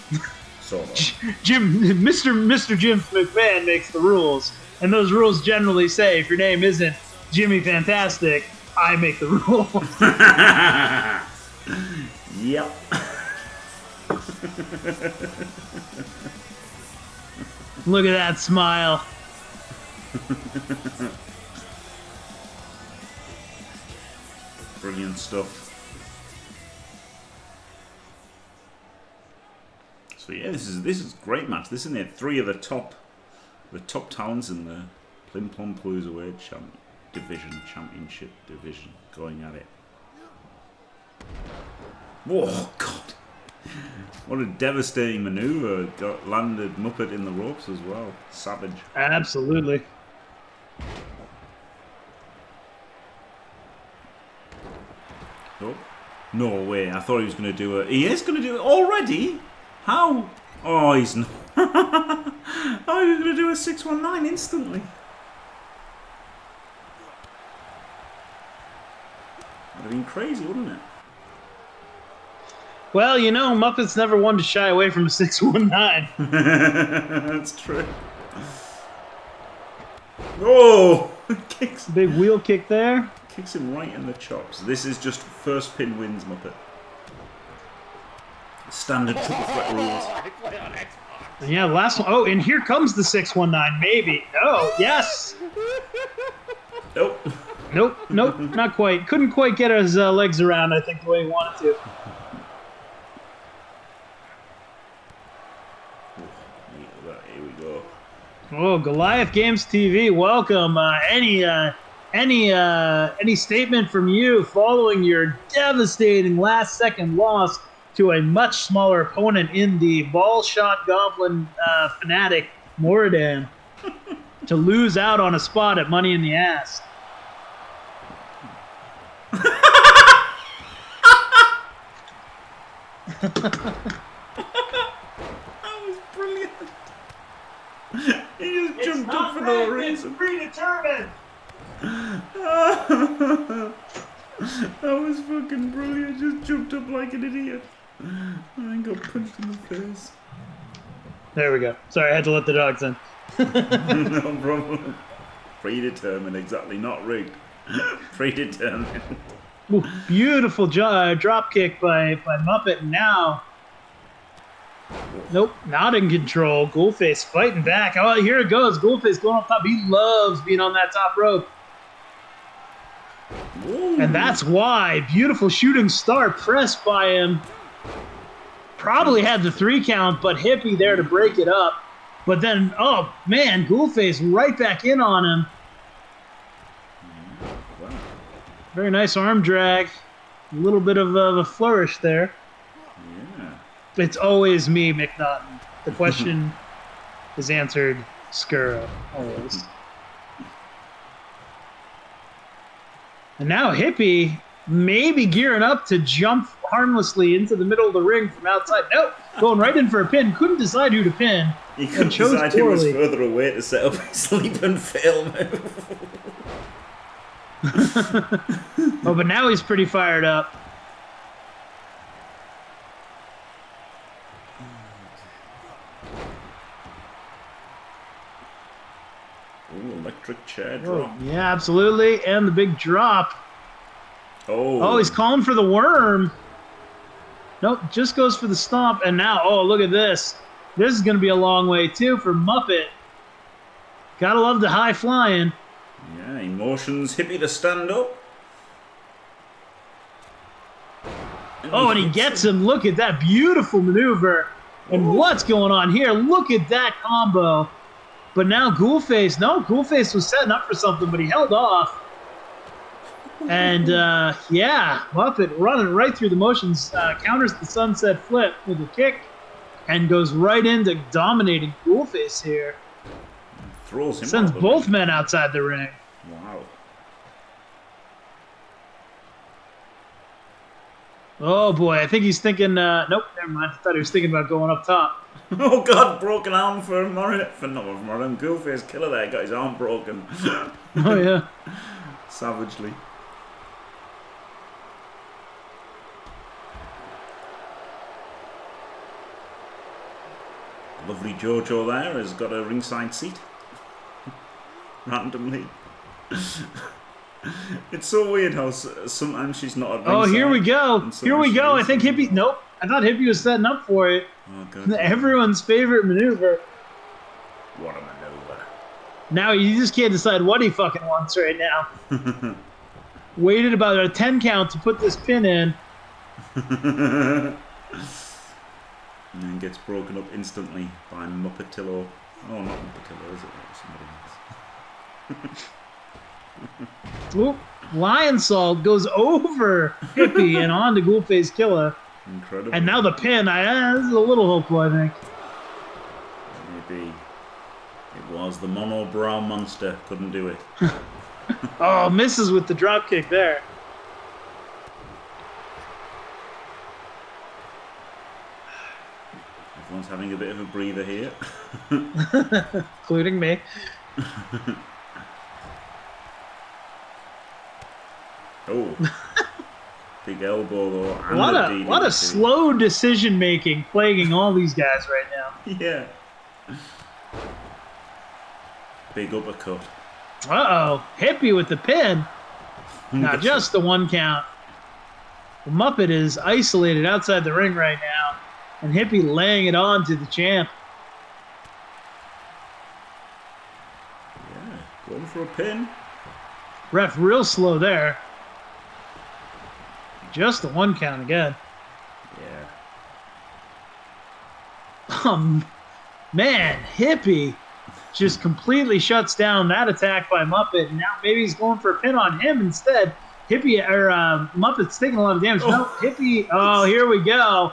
Sort of. Mr. Jim McMahon makes the rules, and those rules generally say if your name isn't Jimmy Fantastic, I make the rules. Yep. Look at that smile. Brilliant stuff. So yeah, this is a great match. This is near three of the top talents in the Plim Plom Cruiserweight Championship division going at it. Whoa, God! What a devastating maneuver! Landed Muppet in the ropes as well. Savage. Absolutely. Oh, no way! I thought he was going to do it. He is going to do it already. How? Oh, he's not. Oh, he was going to do a 619 instantly. Would have been crazy, wouldn't it? Well, you know, Muppet's never one to shy away from a 619. That's true. Oh! Kicks. Big wheel kick there. Kicks him right in the chops. This is just first pin wins, Muppet. Standard triple threat rules. And yeah, the last one. Oh, and here comes the 619. Maybe. Oh, yes. Nope. Nope, not quite. Couldn't quite get his legs around, I think, the way he wanted to. Here we go. Oh, Goliath Games TV, welcome. Any statement from you following your devastating last-second loss to a much smaller opponent in the ball shot goblin fanatic Moradin to lose out on a spot at Money in the Ass? That was brilliant. He just jumped up for no reason. It's predetermined. That was fucking brilliant. Just jumped up like an idiot. And then got punched in the face. There we go. Sorry, I had to let the dogs in. No problem. Predetermined, exactly. Not rigged. Predetermined. Ooh, beautiful drop kick by Muppet. Now, nope, not in control. Ghoulface fighting back. Oh, here it goes. Ghoulface going up top. He loves being on that top rope. Ooh. And that's why. Beautiful shooting star press by him. Probably had the 3 count, but Hippie there to break it up. But then, oh man, Ghoulface right back in on him. Wow. Very nice arm drag. A little bit of a flourish there. Yeah. It's always me, McNaughton. The question is answered Skuro, always. And now Hippie maybe gearing up to jump harmlessly into the middle of the ring from outside. Nope, going right in for a pin. Couldn't decide who to pin. He couldn't decide who was further away to set up his sleep and fail move. Oh, but now he's pretty fired up. Electric chair Oh, drop. yeah, absolutely. And the big drop. Oh, he's calling for the worm. Nope, just goes for the stomp. And now, oh, look at this. This is going to be a long way, too, for Muppet. Gotta love the high flying. Yeah, he motions Hippie to stand up. And he gets him. Look at that beautiful maneuver. And what's going on here? Look at that combo. But now Ghoulface, Ghoulface was setting up for something, but he held off. And, yeah, Muppet running right through the motions, counters the sunset flip with a kick and goes right into dominating Ghoulface here. Throws him Sends out both men outside the ring. Wow. Oh, boy, I think he's thinking, nope, never mind. I thought he was thinking about going up top. Oh God, broken arm for Ghoulface Killer there, got his arm broken. Oh, yeah. Savagely. Lovely Jojo there has got a ringside seat. Randomly. It's so weird how sometimes she's not at ringside. Oh, here we go. Here we go. I think Hippie, nope. I thought Hippie was setting up for it. Oh, God. Everyone's favorite maneuver. What a maneuver. Now you just can't decide what he fucking wants right now. Waited about a 10 count to put this pin in. And then gets broken up instantly by Muppetillo. Oh, not Muppetillo, is it? Somebody else. Oop. Lion Salt goes over Hippie and on to Ghoulface Killer. Incredible. And now the pin. This is a little hopeful, I think. Maybe it was the Mono Brow Monster. Couldn't do it. Oh, misses with the drop kick there. Everyone's having a bit of a breather here. Including me. Oh. Big elbow though. A lot of slow decision making plaguing all these guys right now. Yeah. Big uppercut. Uh-oh. Hippie with the pin. Not just the one count. The Muppet is isolated outside the ring right now. And Hippie laying it on to the champ. Yeah. Going for a pin. Ref real slow there. Just the one count again. Yeah. Man, Hippie just completely shuts down that attack by Muppet. And now maybe he's going for a pin on him instead. Muppet's taking a lot of damage. Oh. No, Hippie. Oh, here we go.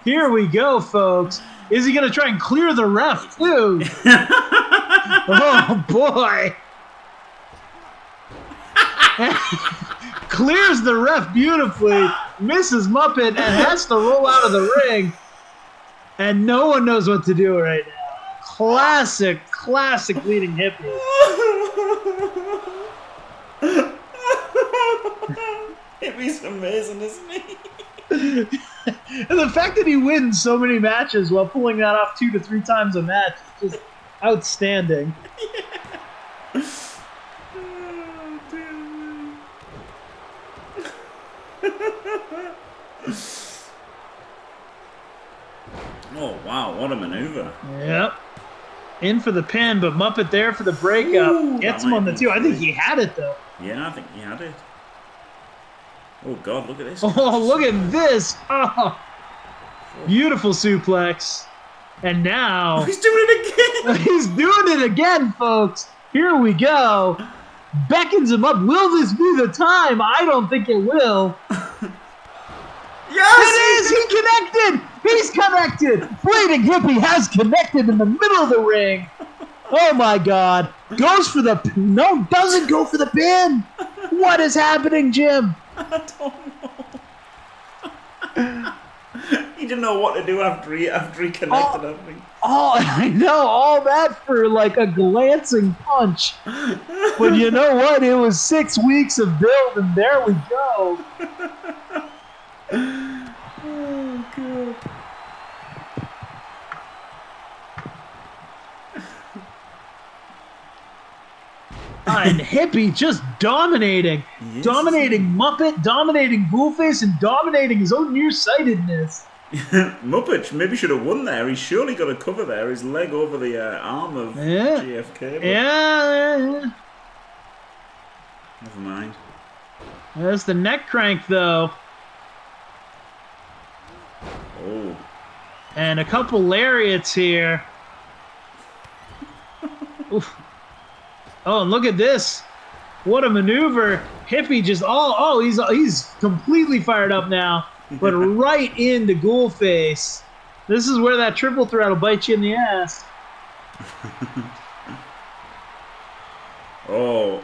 Here we go, folks. Is he going to try and clear the ref, too? Oh, boy. Clears the ref beautifully, misses Muppet, and has to roll out of the ring. And no one knows what to do right now. Classic leading Hippie. Hippie's amazing, isn't he? And the fact that he wins so many matches while pulling that off 2 to 3 times a match is just outstanding. Yeah. Oh wow, what a maneuver. Yep. In for the pin, but Muppet there for the breakup. Ooh, gets him on the 2. I think he had it though. Yeah, I think he had it. Oh god, look at this. Oh, look at this. Oh. Beautiful suplex. And now he's doing it again. He's doing it again, folks. Here we go. Beckons him up. Will this be the time? I don't think it will. Yes! It is! He connected! He's connected! Bleeding Hippie has connected in the middle of the ring. Oh my god. Goes for the... No, doesn't go for the pin. What is happening, Jim? I don't know. He didn't know what to do after he connected, I think. Oh, I know. All that for like a glancing punch. But you know what? It was 6 weeks of build, and there we go. Oh, God. and Hippie just dominating. Yes. Dominating Muppet, dominating Bullface, and dominating his own nearsightedness. Muppet maybe should have won there. He's surely got a cover there. His leg over the arm of GFK. But Yeah. never mind. There's the neck crank, though. Oh. And a couple lariats here. Oof. Oh, and look at this. What a maneuver. Hippie just, he's completely fired up now. But right into Ghoul Face. This is where that triple threat will bite you in the ass. Oh,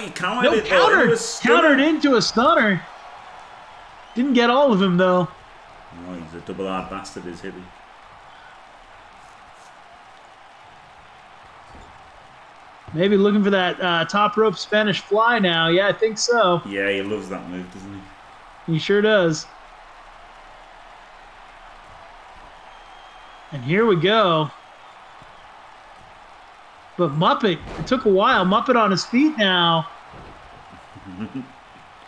he countered No, it. countered into a stunner. Didn't get all of him, though. Oh, he's a double R bastard, is Hippie. Maybe looking for that top rope Spanish fly now. Yeah, I think so. Yeah, he loves that move, doesn't he? He sure does. And here we go. But Muppet, it took a while. Muppet on his feet now.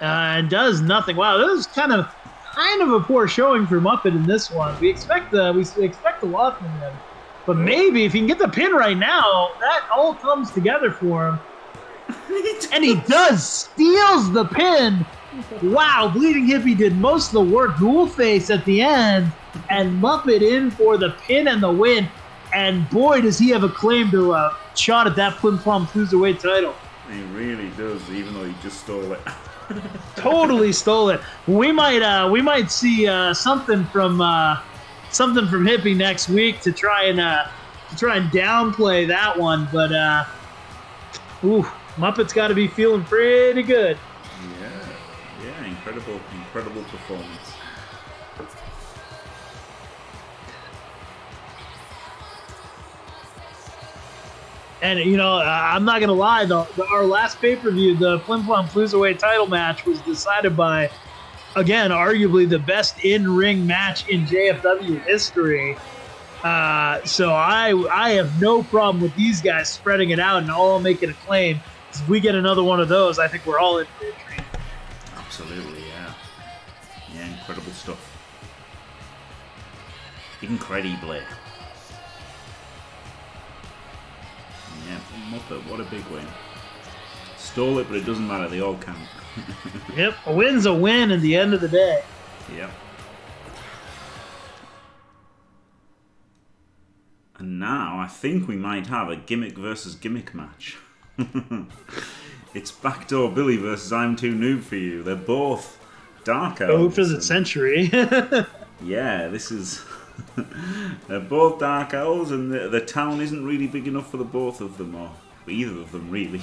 And does nothing. Wow, this is kind of a poor showing for Muppet in this one. We expect a lot from him. But maybe if he can get the pin right now, that all comes together for him. And he does! Steals the pin! Wow, Bleeding Hippie did most of the work. Ghoul Face at the end. And Muppet in for the pin and the win. And boy, does he have a claim to a shot at that Plim Plum Cruiserweight title. He really does, even though he just stole it. Totally stole it. We might see something from Hippie next week to try and downplay that one. But Muppet's got to be feeling pretty good. Yeah, incredible performance. And, I'm not going to lie, our last pay-per-view, the Plim Plum Cruiserweight title match was decided by, again, arguably the best in-ring match in JFW history. So I have no problem with these guys spreading it out and all making a claim. If we get another one of those, I think we're all in for a treat. Absolutely, yeah. Yeah, incredible stuff. Incredibly. Yeah, Muppet, what a big win. Stole it, but it doesn't matter. They all count. Yep, a win's a win at the end of the day. Yep. And now I think we might have a gimmick versus gimmick match. It's Backdoor Billy versus I'm Too Noob For You. They're both dark elves. Oh, for the century. Yeah, this is... They're both dark elves, and the town isn't really big enough for the both of them, or either of them, really.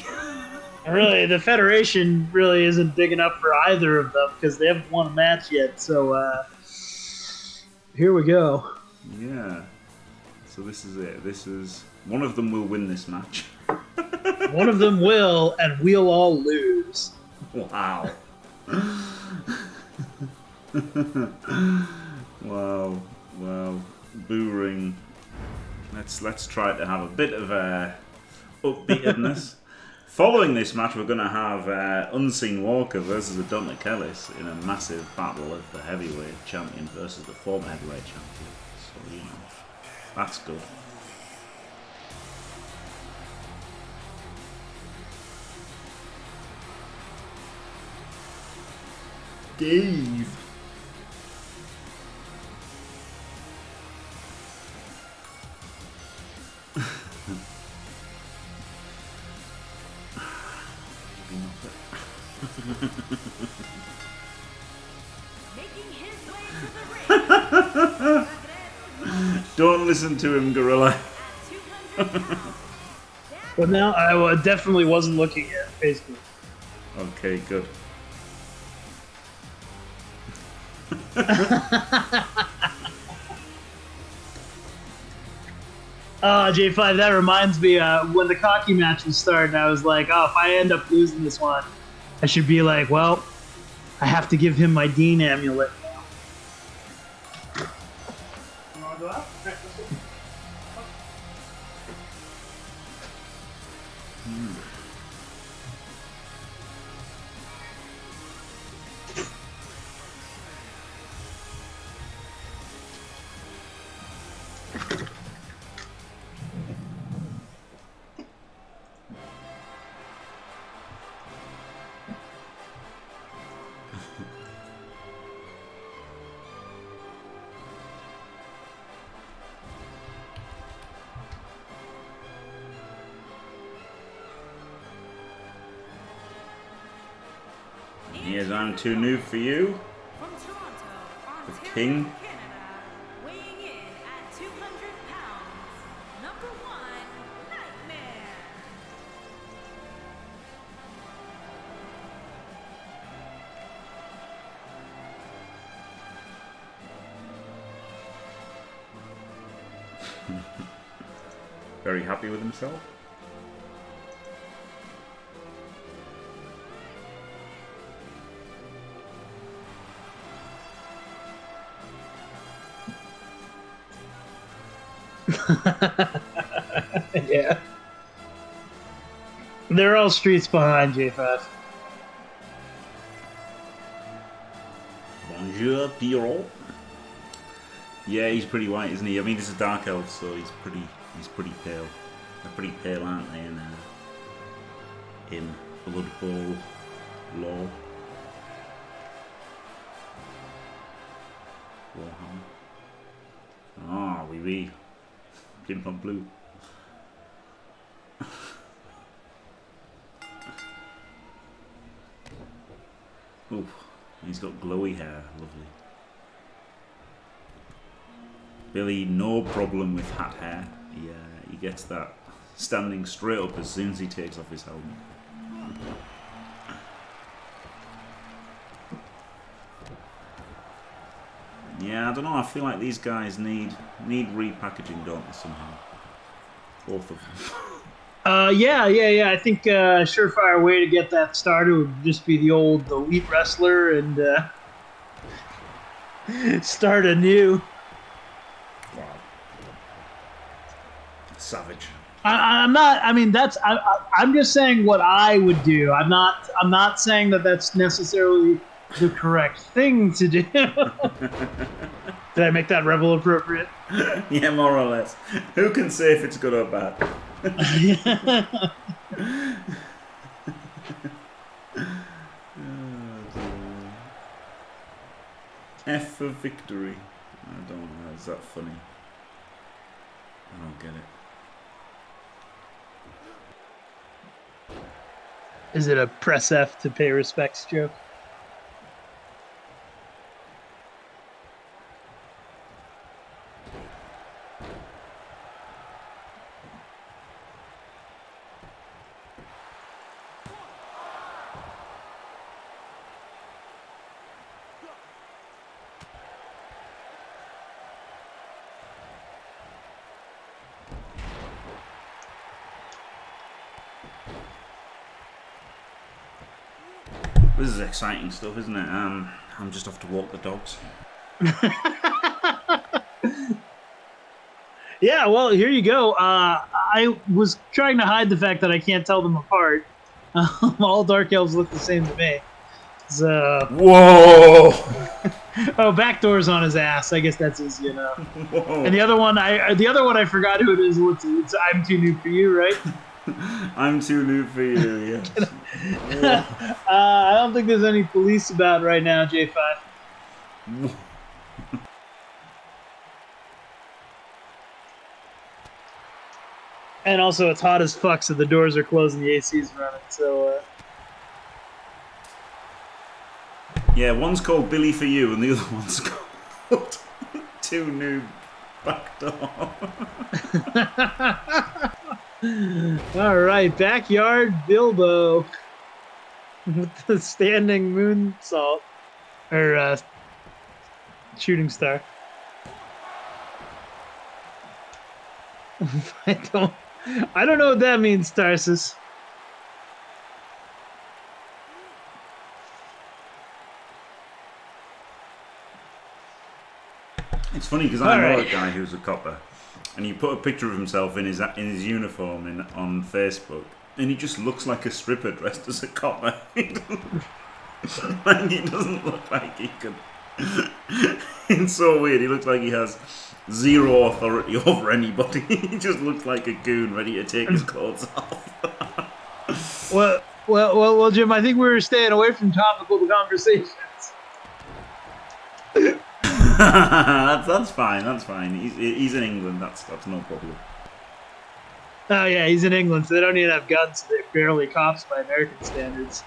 Really, the Federation really isn't big enough for either of them because they haven't won a match yet. So here we go. Yeah. So this is it. One of them will win this match. One of them will, and we'll all lose. Wow. Wow. Well, Boo Ring. Let's try to have a bit of upbeatedness. Following this match, we're going to have Unseen Walker versus Adonis Ellis in a massive battle of the heavyweight champion versus the former heavyweight champion. So, that's good. Dave. Making his way to the ring. Don't listen to him, Gorilla. 200 pounds. But now I definitely wasn't looking at Facebook. Okay, good. J5, that reminds me, when the cocky match was starting, I was like, if I end up losing this one, I should be like, well, I have to give him my Dean amulet now. You want to go out? Here's I'm Too New for You. From Toronto, The Ontario, King. Canada, weighing in at 200 pounds, number 1, Nightmare. Very happy with himself. Yeah. They're all streets behind J5. Bonjour, Pierrot. Yeah, he's pretty white, isn't he? I mean, this is Dark Elf, so he's pretty pale. They're pretty pale, aren't they? In Blood Bowl lore. Warhammer. Ah, oui, oui. Plim plum blue. Ooh, he's got glowy hair. Lovely. Billy, no problem with hat hair. He gets that standing straight up as soon as he takes off his helmet. Yeah, I don't know. I feel like these guys need repackaging, don't they, somehow? Both of them. Yeah. I think a surefire way to get that started would just be the old elite wrestler and start anew. Wow. Savage. I'm not. I mean, I'm just saying what I would do. I'm not saying that that's necessarily the correct thing to do. Did I make that rebel appropriate? Yeah, more or less. Who can say if it's good or bad? F for victory. I don't know. Is that funny? I don't get it. Is it a press F to pay respects joke? This is exciting stuff, isn't it? I'm just off to walk the dogs. Yeah, well, here you go. I was trying to hide the fact that I can't tell them apart. All Dark Elves look the same to me. So, Whoa! oh, backdoor's on his ass. I guess that's easy enough. Whoa! And the other one, I forgot who it is. It's I'm Too New for You, right? I'm too new for you. Yes. I don't think there's any police about right now, J5. And also, it's hot as fuck, so the doors are closed and the AC's running. So, yeah, one's called Billy for You, and the other one's called Too New Backdoor. all right, backyard Bilbo with the standing moonsault or shooting star. I don't know what that means, Tarsus. It's funny because I know a guy who's a copper, and he put a picture of himself in his uniform on Facebook, and he just looks like a stripper dressed as a copper. Like, he doesn't look like he could. It's so weird. He looks like he has zero authority over anybody. He just looks like a goon ready to take his clothes off. Well, Jim, I think we're staying away from topical conversations. That's fine. That's fine. He's in England. That's no problem. Oh yeah, he's in England, so they don't even have guns. So they're barely cops by American standards.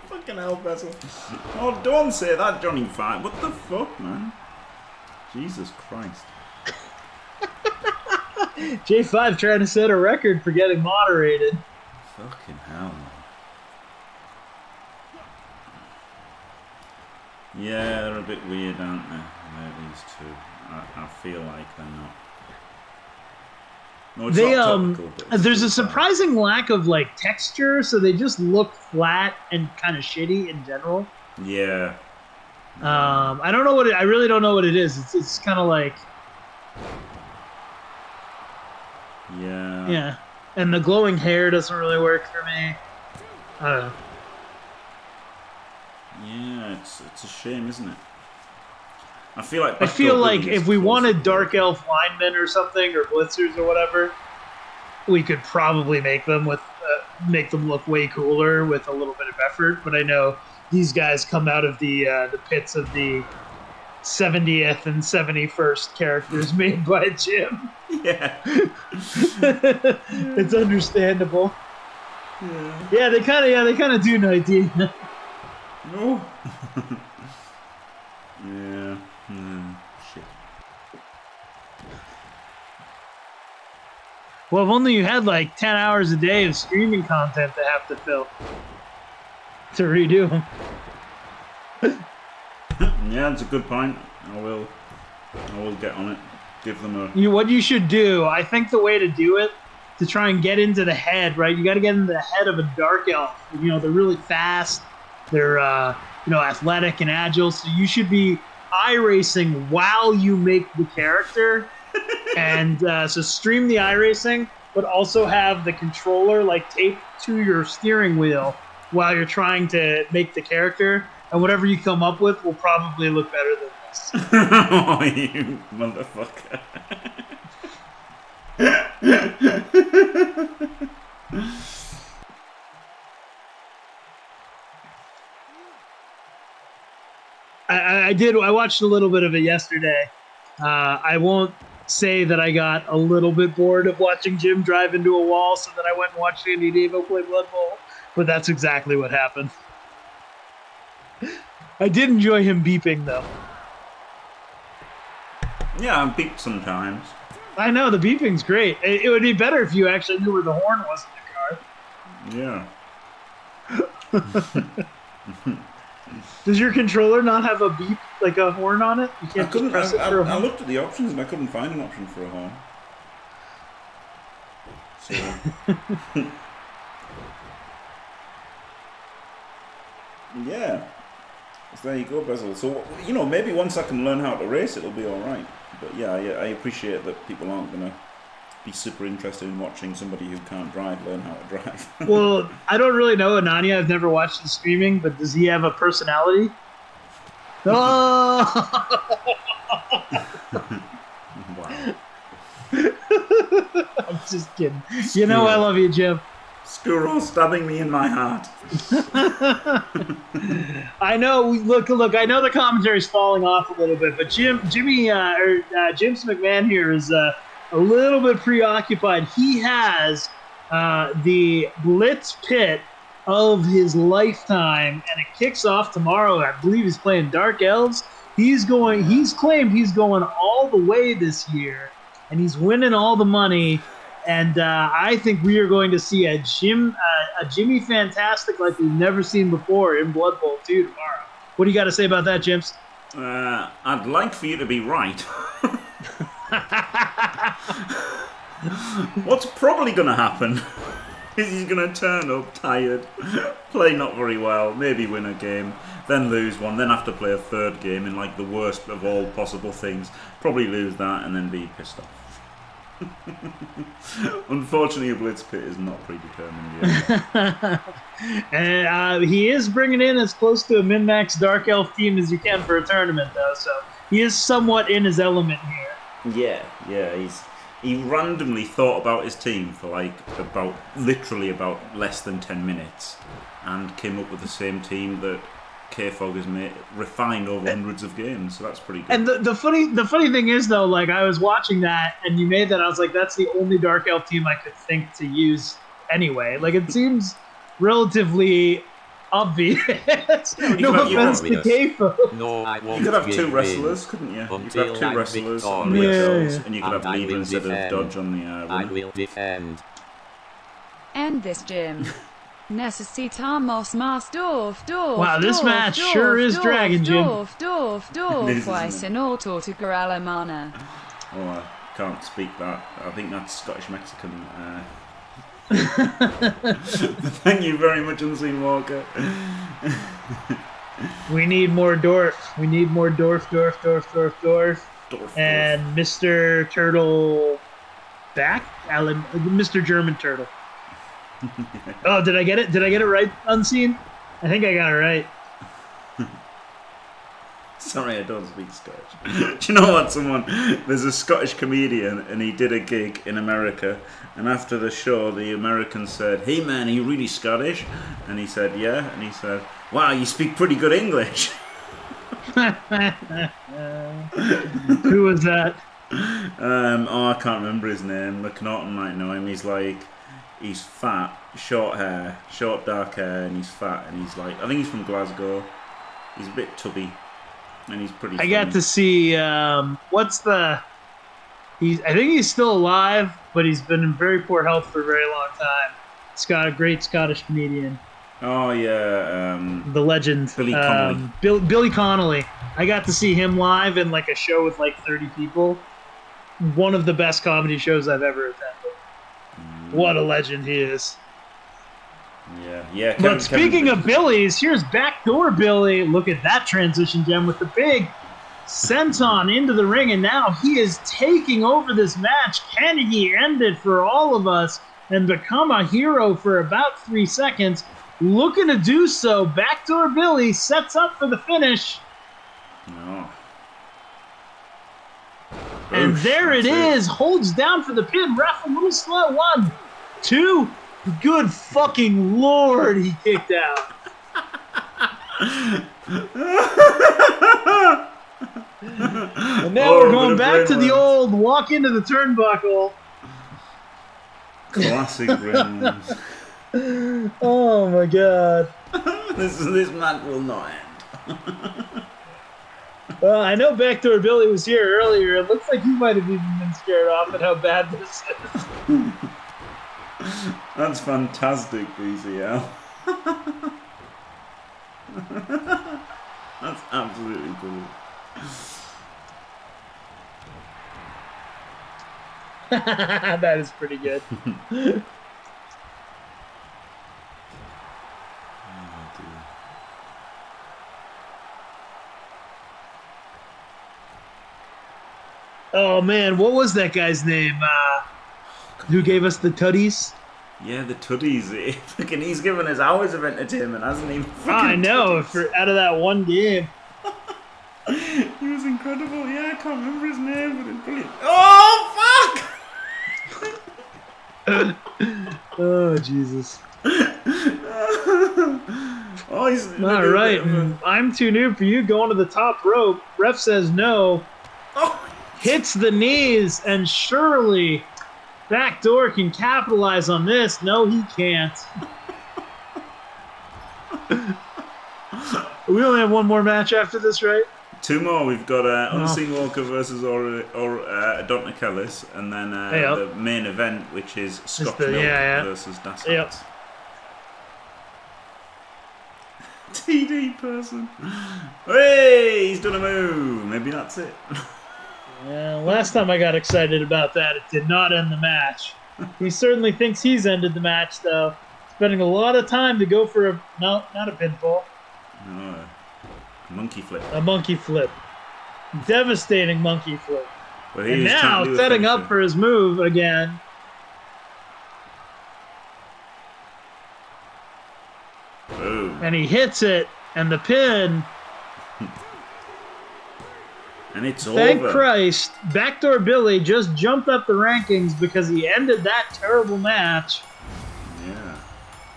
Fucking hell, Bezel. Oh, don't say that, Johnny Five. What the fuck, man? Jesus Christ. J5 trying to set a record for getting moderated. Fucking hell, man. Yeah, they're a bit weird, aren't they? These two. I feel like they're not. No, it's They not topical, but it's there's still a surprising lack of like texture, so they just look flat and kind of shitty in general. bad. Yeah. I don't know what I really don't know what it is. It's kind of like Yeah. and the glowing hair doesn't really work for me. I don't know. Yeah, it's a shame, isn't it? I feel like if we wanted Dark Elf linemen or something, or blitzers or whatever, we could probably make them look way cooler with a little bit of effort. But I know these guys come out of the pits of the 70th and 71st characters made by Jim. Yeah. It's understandable. Yeah, they kind of do 19. No. Yeah. Shit. Well, if only you had like 10 hours a day of streaming content to have to fill to redo them. Yeah, that's a good point. I will get on it. Give them a. What you should do, I think the way to do it, to try and get into the head, right? You got to get into the head of a dark elf. You know, they're really fast. They're athletic and agile. So you should be iRacing while you make the character, and so stream the iRacing, but also have the controller like taped to your steering wheel while you're trying to make the character. And whatever you come up with will probably look better than this. Oh, you motherfucker. I watched a little bit of it yesterday. I won't say that I got a little bit bored of watching Jim drive into a wall, so that I went and watched Andy Devo play Blood Bowl, but that's exactly what happened. I did enjoy him beeping, though. Yeah, I beep sometimes. I know, the beeping's great. It would be better if you actually knew where the horn was in the car. Yeah. Does your controller not have a beep, like a horn on it? You can't just press it for a I horn? looked at the options and I couldn't find an option for a horn. So. Yeah. So there you go, Bezel. So, maybe once I can learn how to race, it'll be alright. But yeah, I appreciate that people aren't going to be super interested in watching somebody who can't drive learn how to drive. Well, I don't really know Ananya. I've never watched his streaming, but does he have a personality? Oh! Wow. I'm just kidding. You know I love you, Jim. Squirrel stabbing me in my heart. I know. Look. I know the commentary's falling off a little bit, but James McMahon here is a little bit preoccupied. He has the Blitz pit of his lifetime, and it kicks off tomorrow. I believe he's playing Dark Elves. He's claimed he's going all the way this year, and he's winning all the money. And I think we are going to see a Jimmy Fantastic like we've never seen before in Blood Bowl 2 tomorrow. What do you got to say about that, Jims? I'd like for you to be right. What's probably going to happen is he's going to turn up tired, play not very well, maybe win a game, then lose one, then have to play a third game in like the worst of all possible things, probably lose that and then be pissed off. Unfortunately, a Blitz pit is not predetermined yet. And he is bringing in as close to a min-max Dark Elf team as you can for a tournament, though, so he is somewhat in his element here. Yeah, he randomly thought about his team for literally about less than 10 minutes and came up with the same team that K-Fog has refined over hundreds of games, so that's pretty good. And the funny thing is though, like I was watching that and you made that, I was like, that's the only Dark Elf team I could think to use anyway. Like it seems relatively obvious. No offense to K-Fog. No, I won't You could have give two in wrestlers, couldn't you? You could until have two I'm wrestlers on victorious. and you could have And I Lever will instead of defend. Dodge on the I runner. will defend. End this gym. Necesitamos más Dorf. Wow, this match sure is dragging, Jim. Dorf. It is, Pues isn't en autotugar alemana. Oh, I can't speak that. I think that's Scottish-Mexican. Thank you very much, Unseen Walker. We need more Dorf. We need more Dorf. And Mr. Turtle back? Mr. German Turtle. Oh, did I get it? Did I get it right, Unseen? I think I got it right. Sorry, I don't speak Scottish. Do you know what? There's a Scottish comedian, and he did a gig in America. And after the show, the American said, "Hey man, are you really Scottish?" And he said, "Yeah." And he said, "Wow, you speak pretty good English." Who was that? I can't remember his name. McNaughton might know him. He's fat, short hair, short dark hair, and he's fat, and he's like, I think he's from Glasgow. He's a bit tubby, and he's pretty funny. I got to see, I think he's still alive, but he's been in very poor health for a very long time. A great Scottish comedian. Oh, yeah. The legend. Billy Connolly. Billy Connolly. I got to see him live in like a show with like 30 people. One of the best comedy shows I've ever attended. What a legend he is. Yeah. But speaking of Billy's, here's Backdoor Billy. Look at that transition, Gem, with the big senton into the ring, and now he is taking over this match. Can he end it for all of us and become a hero for about 3 seconds? Looking to do so. Backdoor Billy sets up for the finish. No. And Oof, there it is. Holds down for the pin. Ref a little slow. 1, 2. Good fucking Lord, he kicked out. And now we're going back to the old walk into the turnbuckle. Classic Reynolds. Oh my god. This match will not end. Well, I know Backdoor Billy was here earlier. It looks like he might have even been scared off at how bad this is. That's fantastic, BCL. That's absolutely brilliant. That is pretty good. Oh man, what was that guy's name? Who gave us the tutties? Yeah, the Tuddies. Fucking, he's given us hours of entertainment, hasn't he? I know, Tuddies. out of that one game. He was incredible. Yeah, I can't remember his name, but it's brilliant. Oh, fuck! Oh, Jesus. Oh, he's All right, I'm too new for you going to the top rope. Ref says no. Oh. Hits the knees, and surely Backdoor can capitalize on this. No, he can't. We only have one more match after this, right? Two more. We've got Unseen Walker versus Don Kellis, and then the main event, which is Scotch Milk versus Das Yep. TD person. Hey, he's done a move. Maybe that's it. Yeah, last time I got excited about that, it did not end the match. He certainly thinks he's ended the match, though. Spending a lot of time to go for not a pinfall. No, a monkey flip. A monkey flip. Devastating monkey flip. But And now setting up for his move again. Boom. And he hits it, and the pin. And it's Thank over. Christ, Backdoor Billy just jumped up the rankings because he ended that terrible match. Yeah.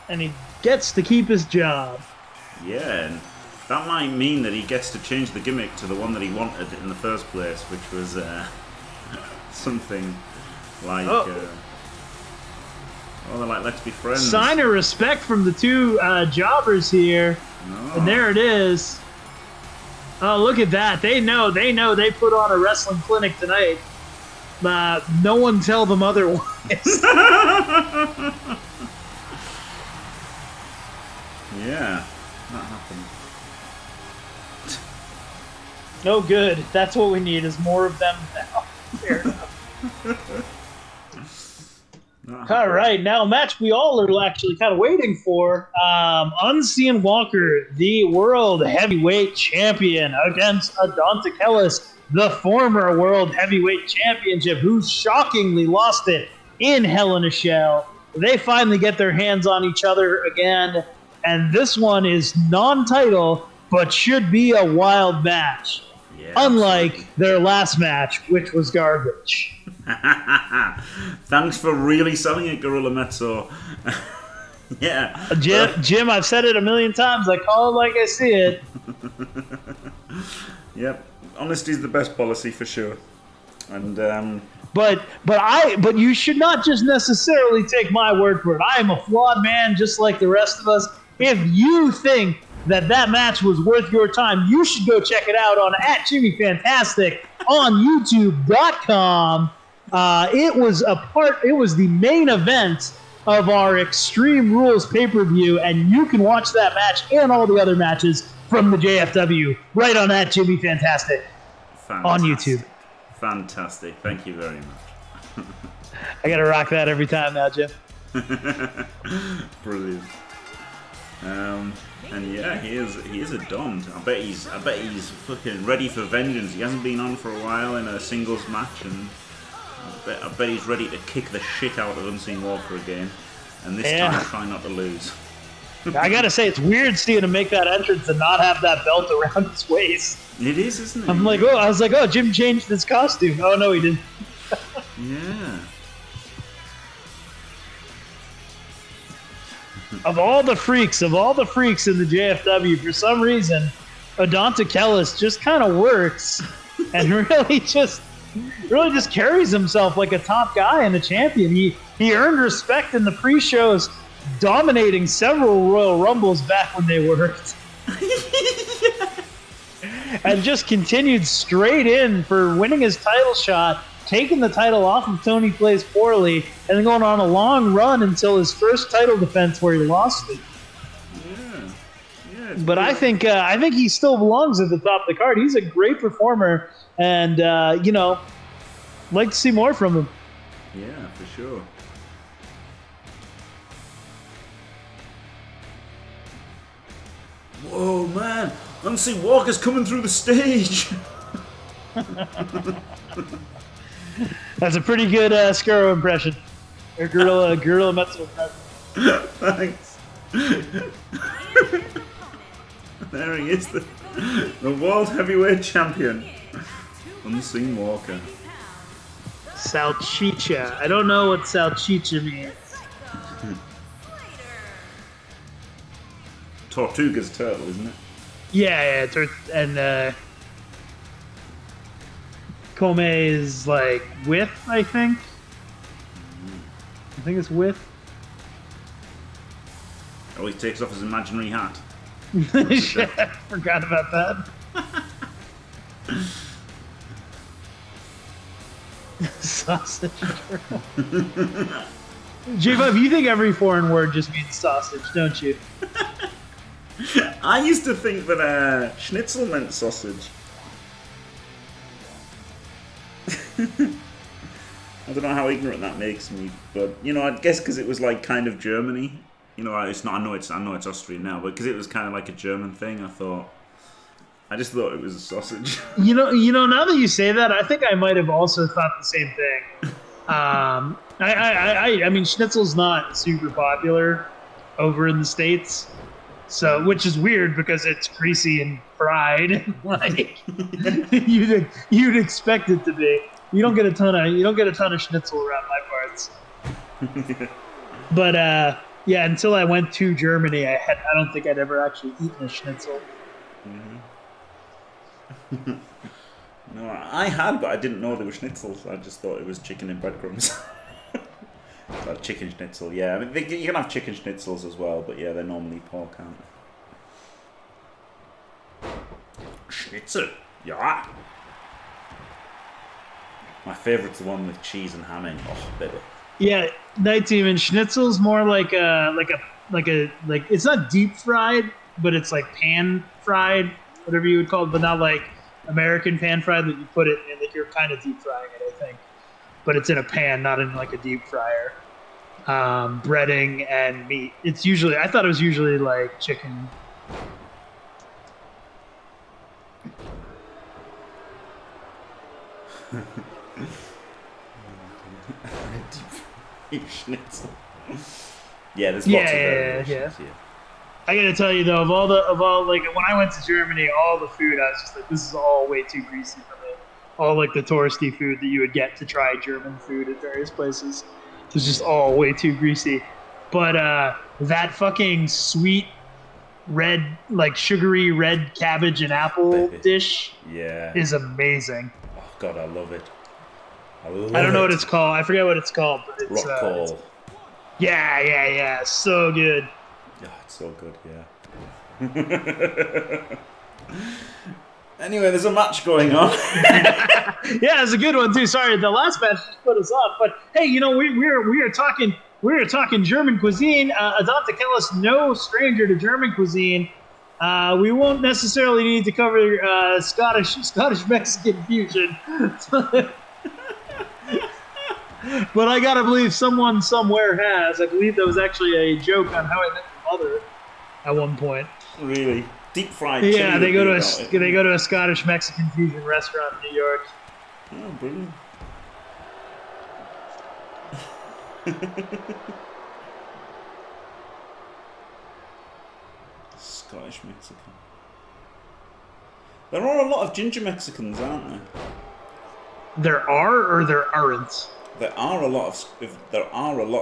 And he gets to keep his job. Yeah. And That might mean that he gets to change the gimmick to the one that he wanted in the first place, which was something like... they're like, let's be friends. Sign of respect from the two jobbers here. No. And there it is. Oh, look at that. They know they put on a wrestling clinic tonight. No one tell them otherwise. Yeah, that happened. No good. That's what we need is more of them now. Fair enough. All right, now a match we all are actually kind of waiting for. Unseen Walker, the World Heavyweight Champion, against Adonta Kellis, the former World Heavyweight Championship, who shockingly lost it in Hell in a Cell. They finally get their hands on each other again, and this one is non-title, but should be a wild match. Yeah, unlike their last match, which was garbage. Thanks for really selling it, Gorilla Mezzo. Yeah. Jim, I've said it a million times. I call it like I see it. Yep. Honesty is the best policy for sure. And But you should not just necessarily take my word for it. I am a flawed man just like the rest of us. If you think that match was worth your time, you should go check it out on @JimmyFantastic on YouTube.com. It was the main event of our Extreme Rules pay-per-view, and you can watch that match and all the other matches from the JFW right on @JimmyFantastic on YouTube. Fantastic. Thank you very much. I gotta rock that every time now, Jim. Brilliant. And yeah, he is a dom. I bet he's fucking ready for vengeance. He hasn't been on for a while in a singles match, and I bet he's ready to kick the shit out of Unseen Walker again. And this time, try not to lose. I gotta say, it's weird seeing him make that entrance and not have that belt around his waist. It is, isn't it? I was like, oh, Jim changed his costume. Oh no, he didn't. Yeah. Of all the freaks in the JFW, for some reason, Adonta Kellis just kind of works and really just carries himself like a top guy and a champion. He earned respect in the pre-shows, dominating several Royal Rumbles back when they worked. And just continued straight in for winning his title shot, taking the title off of Tony Plays Poorly, and then going on a long run until his first title defense where he lost it. Yeah. But I think he still belongs at the top of the card. He's a great performer, and like to see more from him. Yeah, for sure. Whoa, man! Unseen Walker's coming through the stage. That's a pretty good Skuro impression. Or Gorilla Mezzo impression. Thanks. There he is, the World Heavyweight Champion. Unseen Walker. Salchicha. I don't know what salchicha means. Tortuga's turtle, isn't it? Yeah, and Come is like with, I think. I think it's with. Oh, he takes off his imaginary hat. Shit, I forgot about that. Sausage turtle. J5, you think every foreign word just means sausage, don't you? I used to think that schnitzel meant sausage. I don't know how ignorant that makes me, but I guess because it was like kind of Germany. It's not. I know it's Austrian now, but because it was kind of like a German thing, I just thought it was a sausage. Now that you say that, I think I might have also thought the same thing. I mean, schnitzel's not super popular over in the States. So, which is weird because it's greasy and fried, like you'd expect it to be. You don't get a ton of schnitzel around my parts. But until I went to Germany, I don't think I'd ever actually eaten a schnitzel. No, I had, but I didn't know they were schnitzels. I just thought it was chicken and breadcrumbs. Well, chicken schnitzel, yeah. I mean, you can have chicken schnitzels as well, but yeah, they're normally pork, aren't they? Schnitzel, yeah. My favourite's the one with cheese and ham in. Oh, baby. Yeah, Night Demon Schnitzel's more like it's not deep fried, but it's like pan fried, whatever you would call it, but not like American pan fried that you put it in. Like you're kind of deep frying it, I think, but it's in a pan, not in like a deep fryer. Breading and meat. It's usually, I thought it was usually like chicken. Schnitzel. Yeah, there's lots of variations. Yeah. I gotta tell you though, of all like when I went to Germany, all the food I was just like, this is all way too greasy for me. All like the touristy food that you would get to try German food at various places. It was just all way too greasy. But that fucking sweet red, like sugary red cabbage and apple dish is amazing. Oh god, I love it. I don't know what it's called. I forget what it's called, but it's rockall. Yeah. So good. Yeah, it's so good, yeah. Anyway, there's a match going on. Yeah, it's a good one too. Sorry, the last match just put us off, but hey, you know we are talking German cuisine. Adante Kellis, no stranger to German cuisine. We won't necessarily need to cover Scottish Mexican fusion. But I gotta believe someone somewhere has. I believe that was actually a joke on How I Met Your Mother at one point. Really? Deep fried. Yeah, they go to a Scottish Mexican fusion restaurant in New York. Oh, brilliant. Scottish Mexican. There are a lot of ginger Mexicans, aren't there? There are, or there aren't. There are a lot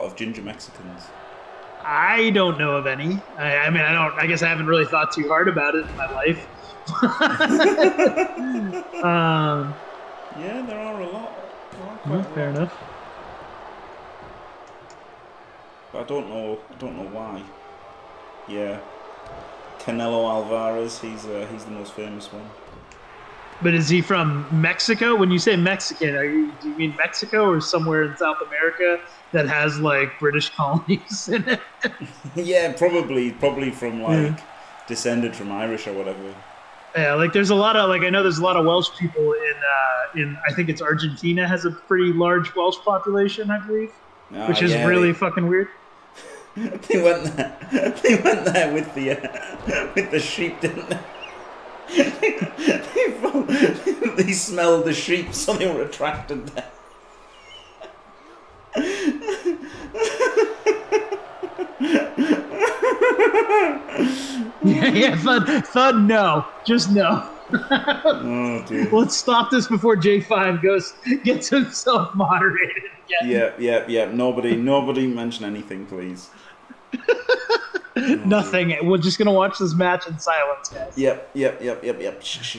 of ginger Mexicans. I don't know of any. I mean, I guess I haven't really thought too hard about it in my life. Yeah, there are a lot. Fair enough. But I don't know why. Yeah, Canelo Alvarez. He's the most famous one. But is he from Mexico? When you say Mexican, do you mean Mexico or somewhere in South America that has like British colonies in it? Yeah, probably from like descended from Irish or whatever. Yeah, like there's a lot of I know there's a lot of Welsh people in I think it's Argentina has a pretty large Welsh population, I believe, which is really fucking weird. They went there with the sheep, didn't they? They smelled the sheep, so they were attracted there. Yeah, Thud, no. Just no. Oh, dear. Let's stop this before J5 gets himself moderated again. Yeah. Nobody mention anything, please. Nothing. We're just gonna watch this match in silence, guys. Yep. Shh.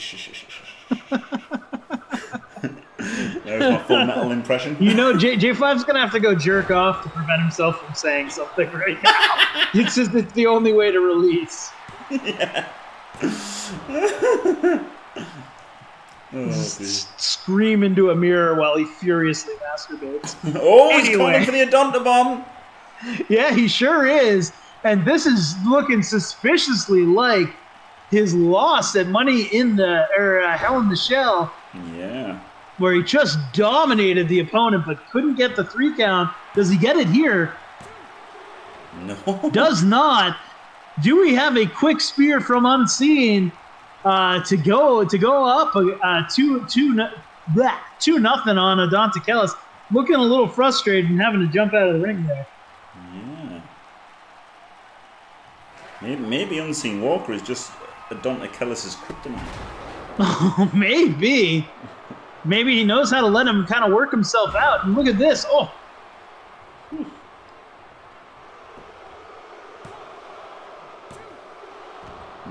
There's my Full Metal impression. You know, J5's gonna have to go jerk off to prevent himself from saying something right now. It's the only way to release. Yeah. Scream into a mirror while he furiously masturbates. He's calling for the Adonta bomb. Yeah, he sure is. And this is looking suspiciously like his loss at Money in the Hell in the Shell. Yeah. Where he just dominated the opponent but couldn't get the 3 count. Does he get it here? No. Does not. Do we have a quick spear from Unseen to go up 2-0 on Adonta Kellis? Looking a little frustrated and having to jump out of the ring there. Yeah. Maybe Unseen Walker is just Adonta Kellis' kryptonite. Oh, maybe. Maybe he knows how to let him kind of work himself out. And look at this. Oh.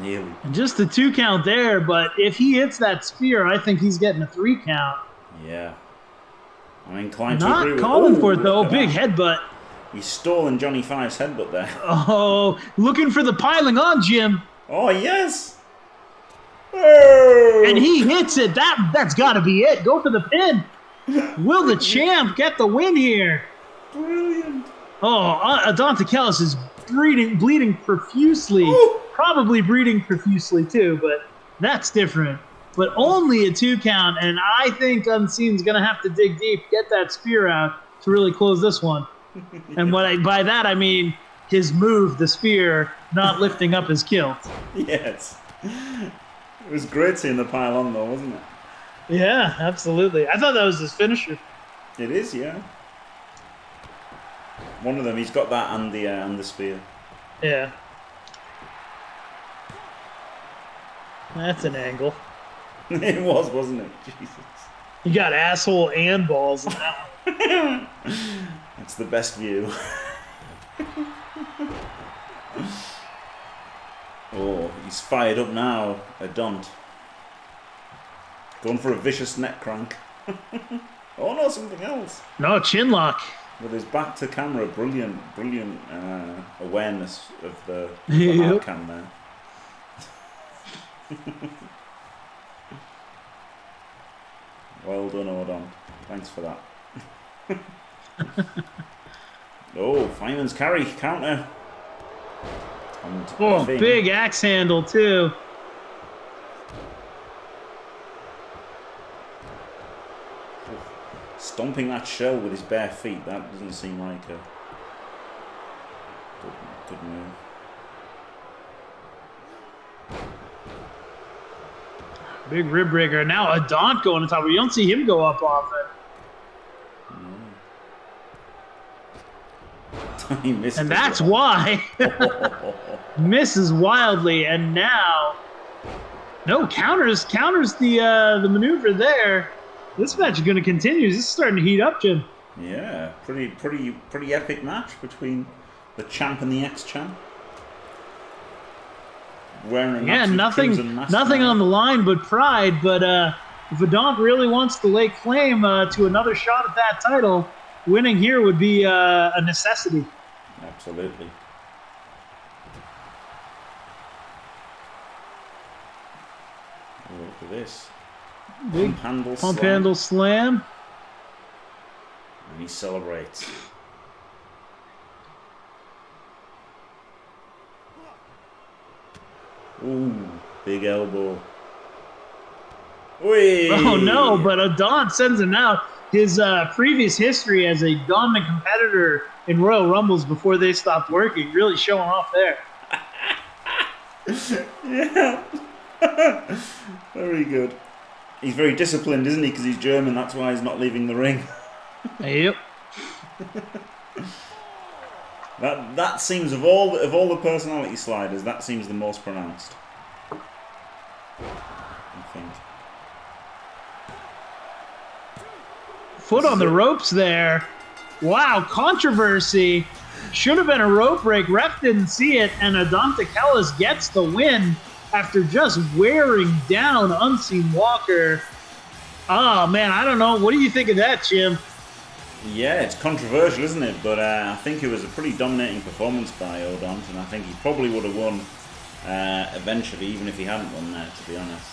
Nearly. And just the 2 count there, but if he hits that spear, I think he's getting a 3 count. Yeah. I'm inclined to agree Not with... calling for it, look though. at Big that. headbutt. He's stolen Johnny Five's headbutt there. Oh, looking for the piling on, Jim. Oh, yes! Oh! And he hits it. That's got to be it. Go for the pin. Will the champ get the win here? Brilliant. Oh, Dante Kellis is bleeding profusely. Oh. Probably bleeding profusely, too, but that's different. But only a 2 count, and I think Unseen's going to have to dig deep, get that spear out to really close this one. And by that, I mean his move, the spear, not lifting up his kilt. Yes. It was great seeing the pile on, though, wasn't it? Yeah, absolutely. I thought that was his finisher. It is, yeah. One of them, he's got that and the spear. Yeah. That's an angle. It was, wasn't it? Jesus. You got asshole and balls in that one. It's the best view. Oh, he's fired up now, a Daunt. Going for a vicious neck crank. Oh no, something else. No, chin lock. With his back to camera, brilliant awareness of the Yep. hard cam there. Well done, Odon. Thanks for that. Oh, Fireman's carry, counter. And Oh, Finn. big axe handle, too. Stomping that shell with his bare feet, that doesn't seem like a good move. Big rib breaker. Now a Daunt going on top of it. You don't see him go up often. He missed And as that's well. why. Misses wildly. And now, no, counters the maneuver there. This match is going to continue. This is starting to heat up, Jim. Yeah, pretty epic match between the champ and the ex-champ. Wearing Nothing on the line but pride. But if a Daunt really wants to lay claim to another shot at that title, winning here would be a necessity. Absolutely. Oh, look at this. Big Pump handle slam. And he celebrates. Ooh, big elbow. Whee! Oh no, but a Daunt sends him out. His previous history as a dominant competitor in Royal Rumbles before they stopped working, really showing off there. Yeah. Very good. He's very disciplined, isn't he? Because he's German, that's why he's not leaving the ring. Yep. That seems, of all the personality sliders, that seems the most pronounced. I think. Foot on the ropes there. Wow, controversy. Should have been a rope break. Ref didn't see it, and Adante Kellis gets the win after just wearing down Unseen Walker. Oh, man, I don't know. What do you think of that, Jim? Yeah, it's controversial, isn't it? But I think it was a pretty dominating performance by Odont, and I think he probably would have won eventually, even if he hadn't won there, to be honest.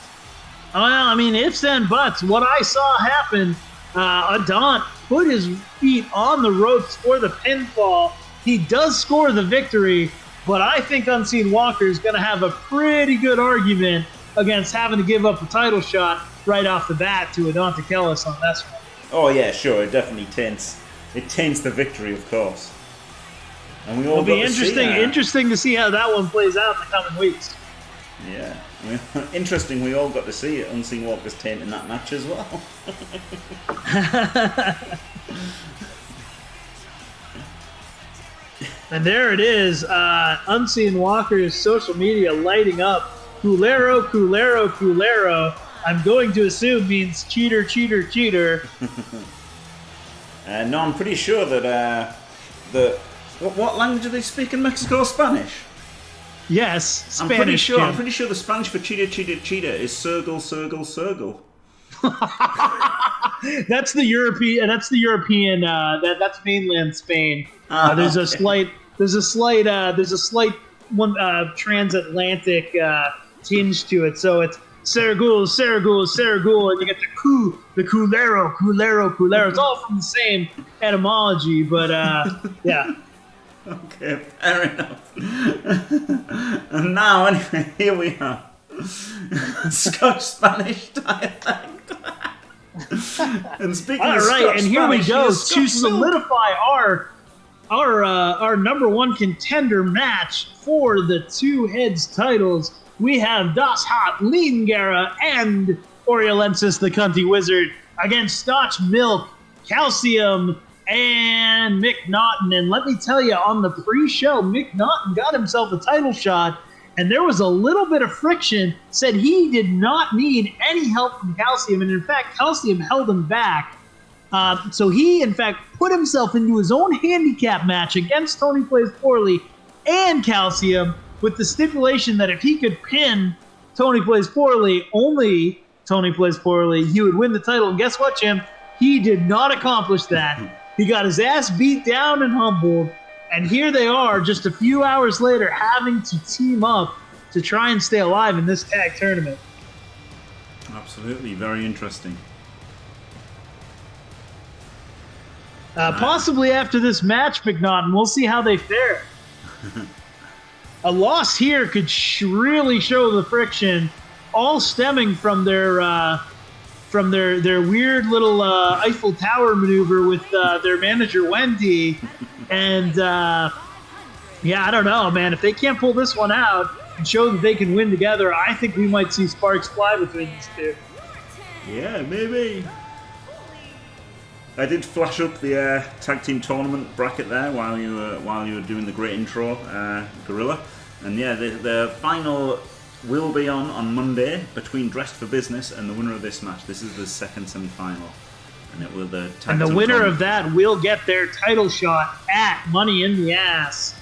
Well, I mean, ifs and buts. What I saw happen, Adant put his feet on the ropes for the pinfall. He does score the victory, but I think Unseen Walker is going to have a pretty good argument against having to give up a title shot right off the bat to Adante Kellis on this one. Oh yeah, sure. It definitely taints the victory, of course. And we all It'll be got to see interesting to see how that one plays out in the coming weeks. Yeah, I mean, interesting. We all got to see it. Unseen Walker's taint in that match as well. And there it is. Unseen Walker's social media lighting up. Culero, Culero, Culero. I'm going to assume means cheater, cheater, cheater. No, I'm pretty sure that what language do they speak in Mexico? Spanish. Yes, I'm Spanish. I'm pretty sure the Spanish for cheetah, cheetah, cheetah is circle, circle, circle. That's the European. That's the European. That's mainland Spain. There's a slight. There's a slight. There's a slight one transatlantic tinge to it. So it's Sergul, Sergul, Sergul, and you get the culero, culero, culero. It's all from the same etymology, but yeah. Okay, fair enough. And now, anyway, here we are. Scotch-Spanish dialect. And speaking All of right, and here we Scotch-Spanish, go here's to Scotch milk. solidify our number one contender match for the two heads titles. We have Das Hot, Leangara, and Oriolensis, the Cunty Wizard, against Scotch Milk, Calcium, and Mick Naughton. And let me tell you, on the pre-show, Mick Naughton got himself a title shot, and there was a little bit of friction, said he did not need any help from Calcium, and in fact, Calcium held him back. So he, in fact, put himself into his own handicap match against Tony Plays Poorly and Calcium with the stipulation that if he could pin Tony Plays Poorly, only Tony Plays Poorly, he would win the title. And guess what, Jim? He did not accomplish that. He got his ass beat down and humbled. And here they are just a few hours later having to team up to try and stay alive in this tag tournament. Absolutely, very interesting. Possibly after this match, McNaughton, we'll see how they fare. A loss here could really show the friction, all stemming from their weird little Eiffel Tower maneuver with their manager Wendy, and yeah, I don't know, man. If they can't pull this one out and show that they can win together, I think we might see sparks fly between these two. Yeah, maybe. I did flash up the tag team tournament bracket there while you were doing the great intro, Gorilla, and yeah, the final will be on Monday between Dressed for Business and the winner of this match. This is the second semi-final, and it will the tag And the team winner tournament. of that will get their title shot at Money in the Ass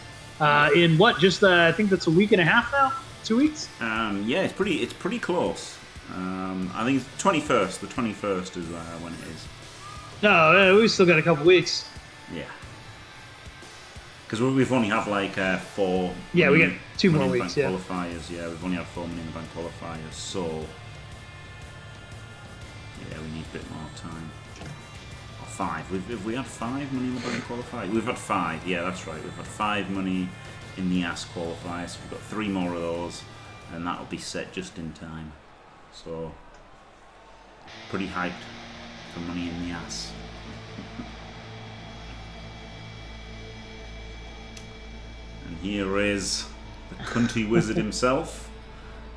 in what? Just I think that's a week and a half now. 2 weeks. Yeah, it's pretty close. I think it's 21st. The 21st is when it is. No, we still got a couple weeks. Yeah. Because we've only had like 4. Yeah, we got 2 more Money in the weeks. Bank Yeah. qualifiers. Yeah, we've only had 4 Money in the Bank qualifiers. So yeah, we need a bit more time. Or 5. Have we had 5 Money in the Bank qualifiers? We've had 5. Yeah, that's right. We've had 5 Money in the Ass qualifiers. So we've got 3 more of those, and that'll be set just in time. So pretty hyped for Money in the Ass. And here is the Cunty Wizard himself,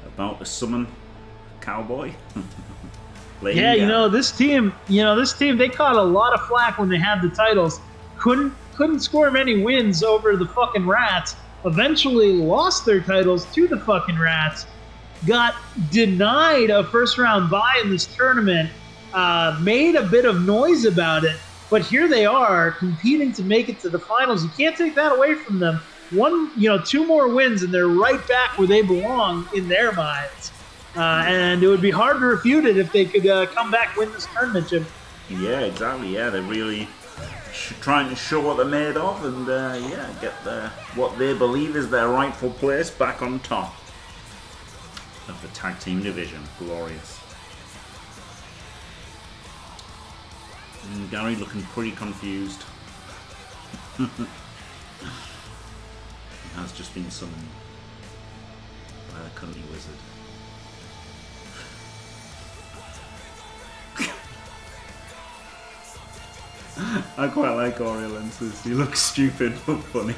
about to summon a cowboy. Yeah, this team, they caught a lot of flack when they had the titles. Couldn't score many wins over the fucking Rats. Eventually lost their titles to the fucking Rats. Got denied a first round bye in this tournament. Made a bit of noise about it, but here they are competing to make it to the finals. You can't take that away from them. 2 more wins and they're right back where they belong in their minds. And it would be hard to refute it if they could come back win this tournament, Jim. Yeah, exactly. Yeah, they're really trying to show what they're made of, and get what they believe is their rightful place back on top of the tag team division. Glorious. And Gary looking pretty confused. He has just been summoned by the Cunty Wizard. I quite like Oriolensis. He looks stupid but funny.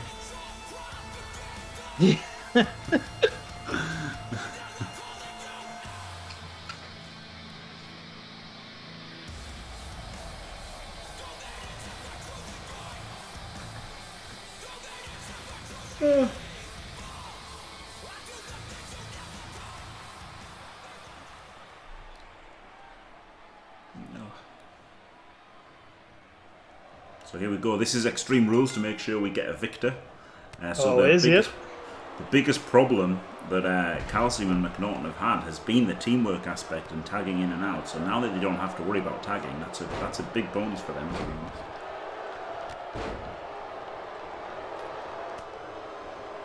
So here we go. This is Extreme Rules to make sure we get a victor. Is it? the biggest problem that Calcium and McNaughton have had has been the teamwork aspect and tagging in and out. So now that they don't have to worry about tagging, that's a big bonus for them, to be honest.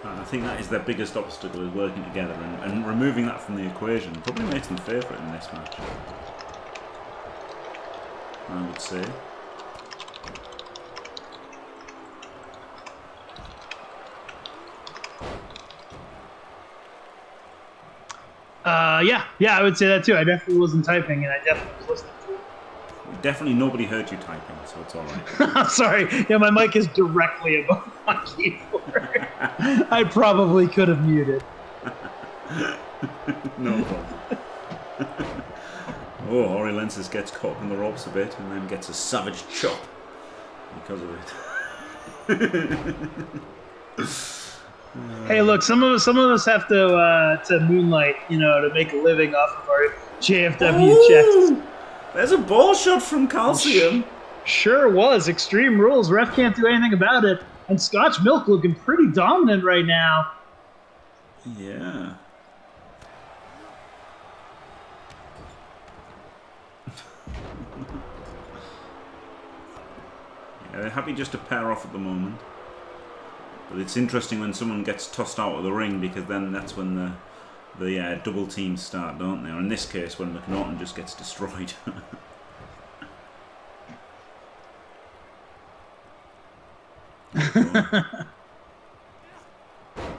And I think that is their biggest obstacle, is working together, and removing that from the equation probably makes them favourite in this match, I would say. Yeah, I would say that too. I definitely wasn't typing, and I definitely was listening to it. Definitely nobody heard you typing, so it's all right. I'm sorry. Yeah, my mic is directly above my keyboard. I probably could have muted. No problem. Oh, Orilensis gets caught in the ropes a bit and then gets a savage chop because of it. Hey, look, some of us have to moonlight, to make a living off of our JFW checks. There's a ball shot from Calcium. Sure was. Extreme Rules. Ref can't do anything about it. And Scotch Milk looking pretty dominant right now. Yeah. Yeah, they're happy just to pair off at the moment. But it's interesting when someone gets tossed out of the ring, because then that's when the double teams start, don't they? Or in this case, when McNaughton just gets destroyed.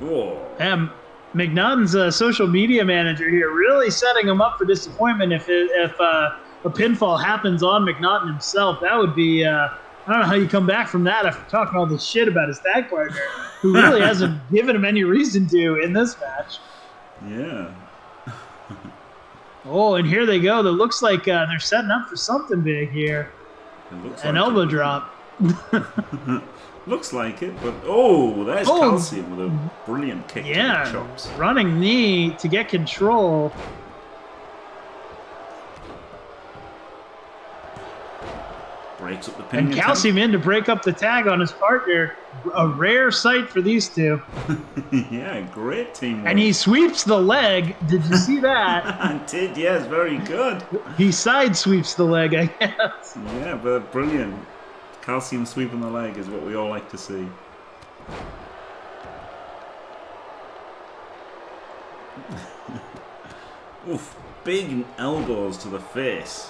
Whoa. McNaughton's social media manager here really setting him up for disappointment if a pinfall happens on McNaughton himself. That would be... I don't know how you come back from that after talking all this shit about his tag partner, who really hasn't given him any reason to in this match. Yeah. Oh, and here they go. That looks like they're setting up for something big here. An elbow drop. Looks like it, but there's Calcium with a brilliant kick to the chops. Running knee to get control. Breaks up the pin. And Calcium in to break up the tag on his partner. A rare sight for these two. Yeah, great teamwork. And he sweeps the leg. Did you see that? I did, yes, very good. He side sweeps the leg, I guess. Yeah, but brilliant. Calcium sweeping the leg is what we all like to see. Oof, big elbows to the face.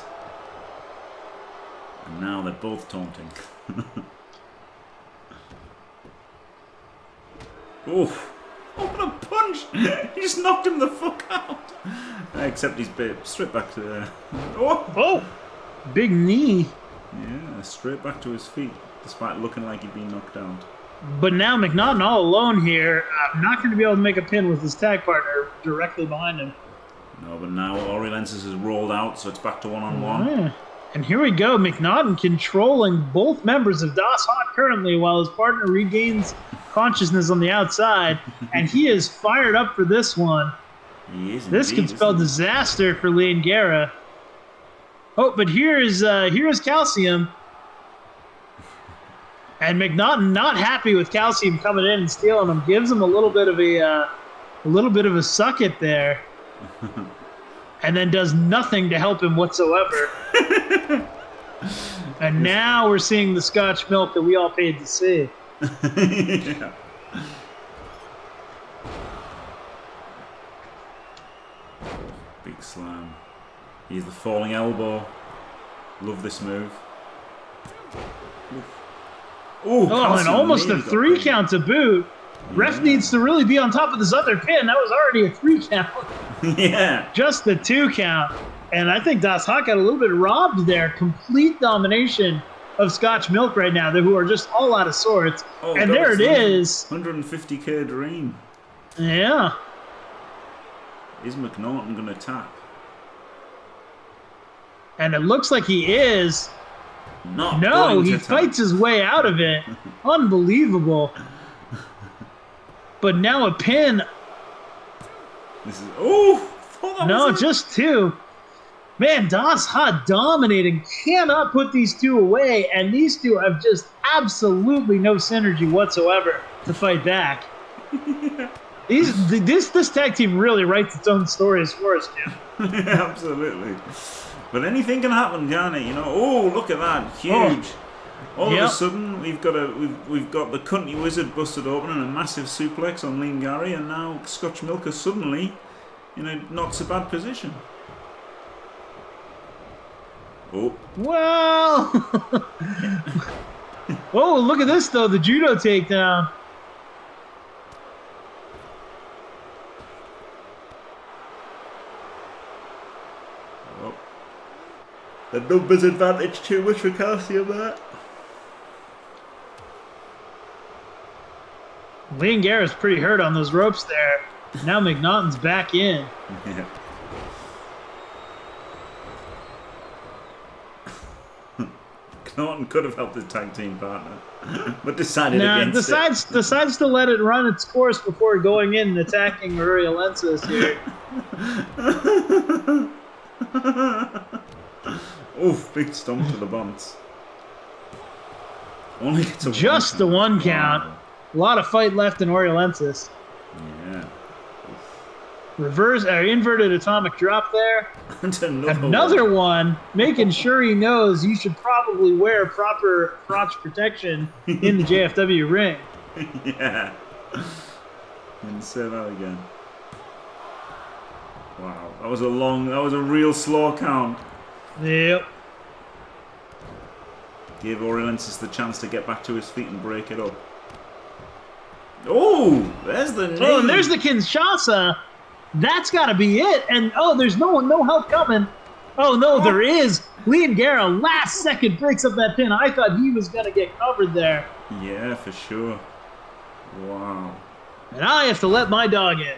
And now they're both taunting. Oof. What a punch! He just knocked him the fuck out. Except he's straight back to there. Oh! Big knee. Yeah, straight back to his feet, despite looking like he'd been knocked out. But now McNaughton all alone here. Not going to be able to make a pin with his tag partner directly behind him. No, but now Orilensis has rolled out, so it's back to one-on-one. Yeah. And here we go. McNaughton controlling both members of Das Hot currently while his partner regains consciousness on the outside. And he is fired up for this one. He is this could spell disaster for Lane Guerra. Oh, but here's Calcium. And McNaughton not happy with Calcium coming in and stealing him. Gives him a little bit of a suck it there. And then does nothing to help him whatsoever. And now we're seeing the Scotch Milk that we all paid to see. Yeah. Big slam. He's the falling elbow. Love this move. And almost a 3 count to boot. Yeah. Ref needs to really be on top of this other pin. That was already a 3 count. Yeah. Just the 2 count. And I think Das Hot got a little bit robbed there. Complete domination of Scotch Milk right now, who are just all out of sorts. And there it is. 150k dream. Yeah. Is McNaughton going to tap? And it looks like he is. No, he fights his way out of it. Unbelievable. But now a pin. This is just 2. Man, Das Hot dominating. Cannot put these 2 away, and these 2 have just absolutely no synergy whatsoever to fight back. This tag team really writes its own stories for us, Jim. Absolutely. But anything can happen, can't it? You know. Oh, look at that, huge. All of a sudden, we've got the Cunty Wizard busted open and a massive suplex on Lean Gary, and now Scotch Milker suddenly in a not so bad position. Oh. Well. Oh, look at this though, the judo takedown. Oh. The numbers advantage too much for Calcium there. Lean Garrett's pretty hurt on those ropes there. Now McNaughton's back in. Yeah. McNaughton could have helped his tag team partner, but decided against it. Decides to let it run its course before going in and attacking Oriolensis here. Oof, big stomp to the bunts. Only gets a just the one count. Wow. A lot of fight left in Oriolensis. Yeah. Reverse or inverted atomic drop there. And another one, making sure he knows you should probably wear proper crotch protection in the JFW ring. Yeah. And say that again. Wow, that was a real slow count. Yep. Gave Oriolensis the chance to get back to his feet and break it up. Oh, there's the knee. Oh, and there's the Kinshasa. That's got to be it. And there's no help coming. Oh no, there is. Lean Guerra last second breaks up that pin. I thought he was gonna get covered there. Yeah, for sure. Wow. And I have to let my dog in.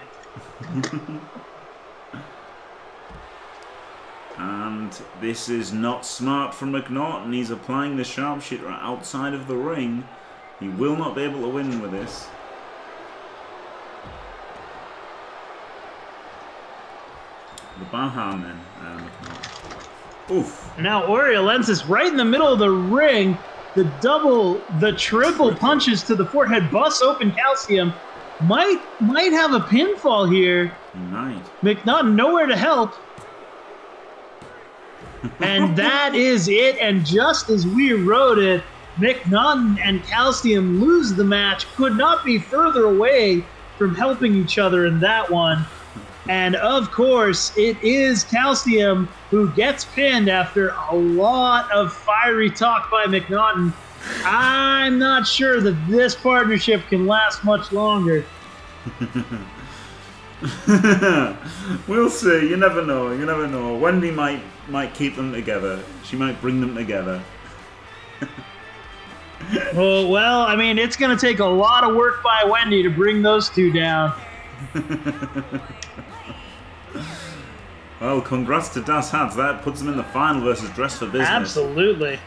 And this is not smart from McNaughton. He's applying the sharpshooter outside of the ring. He will not be able to win with this. The Bahan then. Oof. Now Oriolensis right in the middle of the ring. The triple punches to the forehead, bust open Calcium. Might have a pinfall here. He might. McNaughton nowhere to help. And that is it. And just as we wrote it, McNaughton and Calcium lose the match. Could not be further away from helping each other in that one. And of course, it is Calcium who gets pinned after a lot of fiery talk by McNaughton. I'm not sure that this partnership can last much longer. We'll see. You never know. You never know. Wendy might keep them together. She might bring them together. Oh, well, I mean, it's going to take a lot of work by Wendy to bring those two down. Well, congrats to Das Hats. That puts them in the final versus Dress for Business. Absolutely.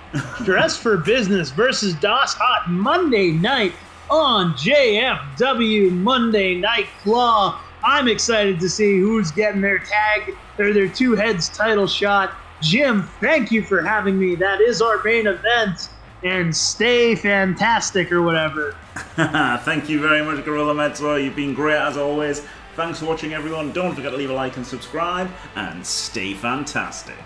Dress for Business versus Das Hot Monday night on JFW Monday Night Claw. I'm excited to see who's getting their tag or their two heads title shot. Jim, thank you for having me. That is our main event. And stay fantastic or whatever. Thank you very much, Gorilla Mezzo. You've been great as always. Thanks for watching, everyone. Don't forget to leave a like and subscribe, and stay fantastic.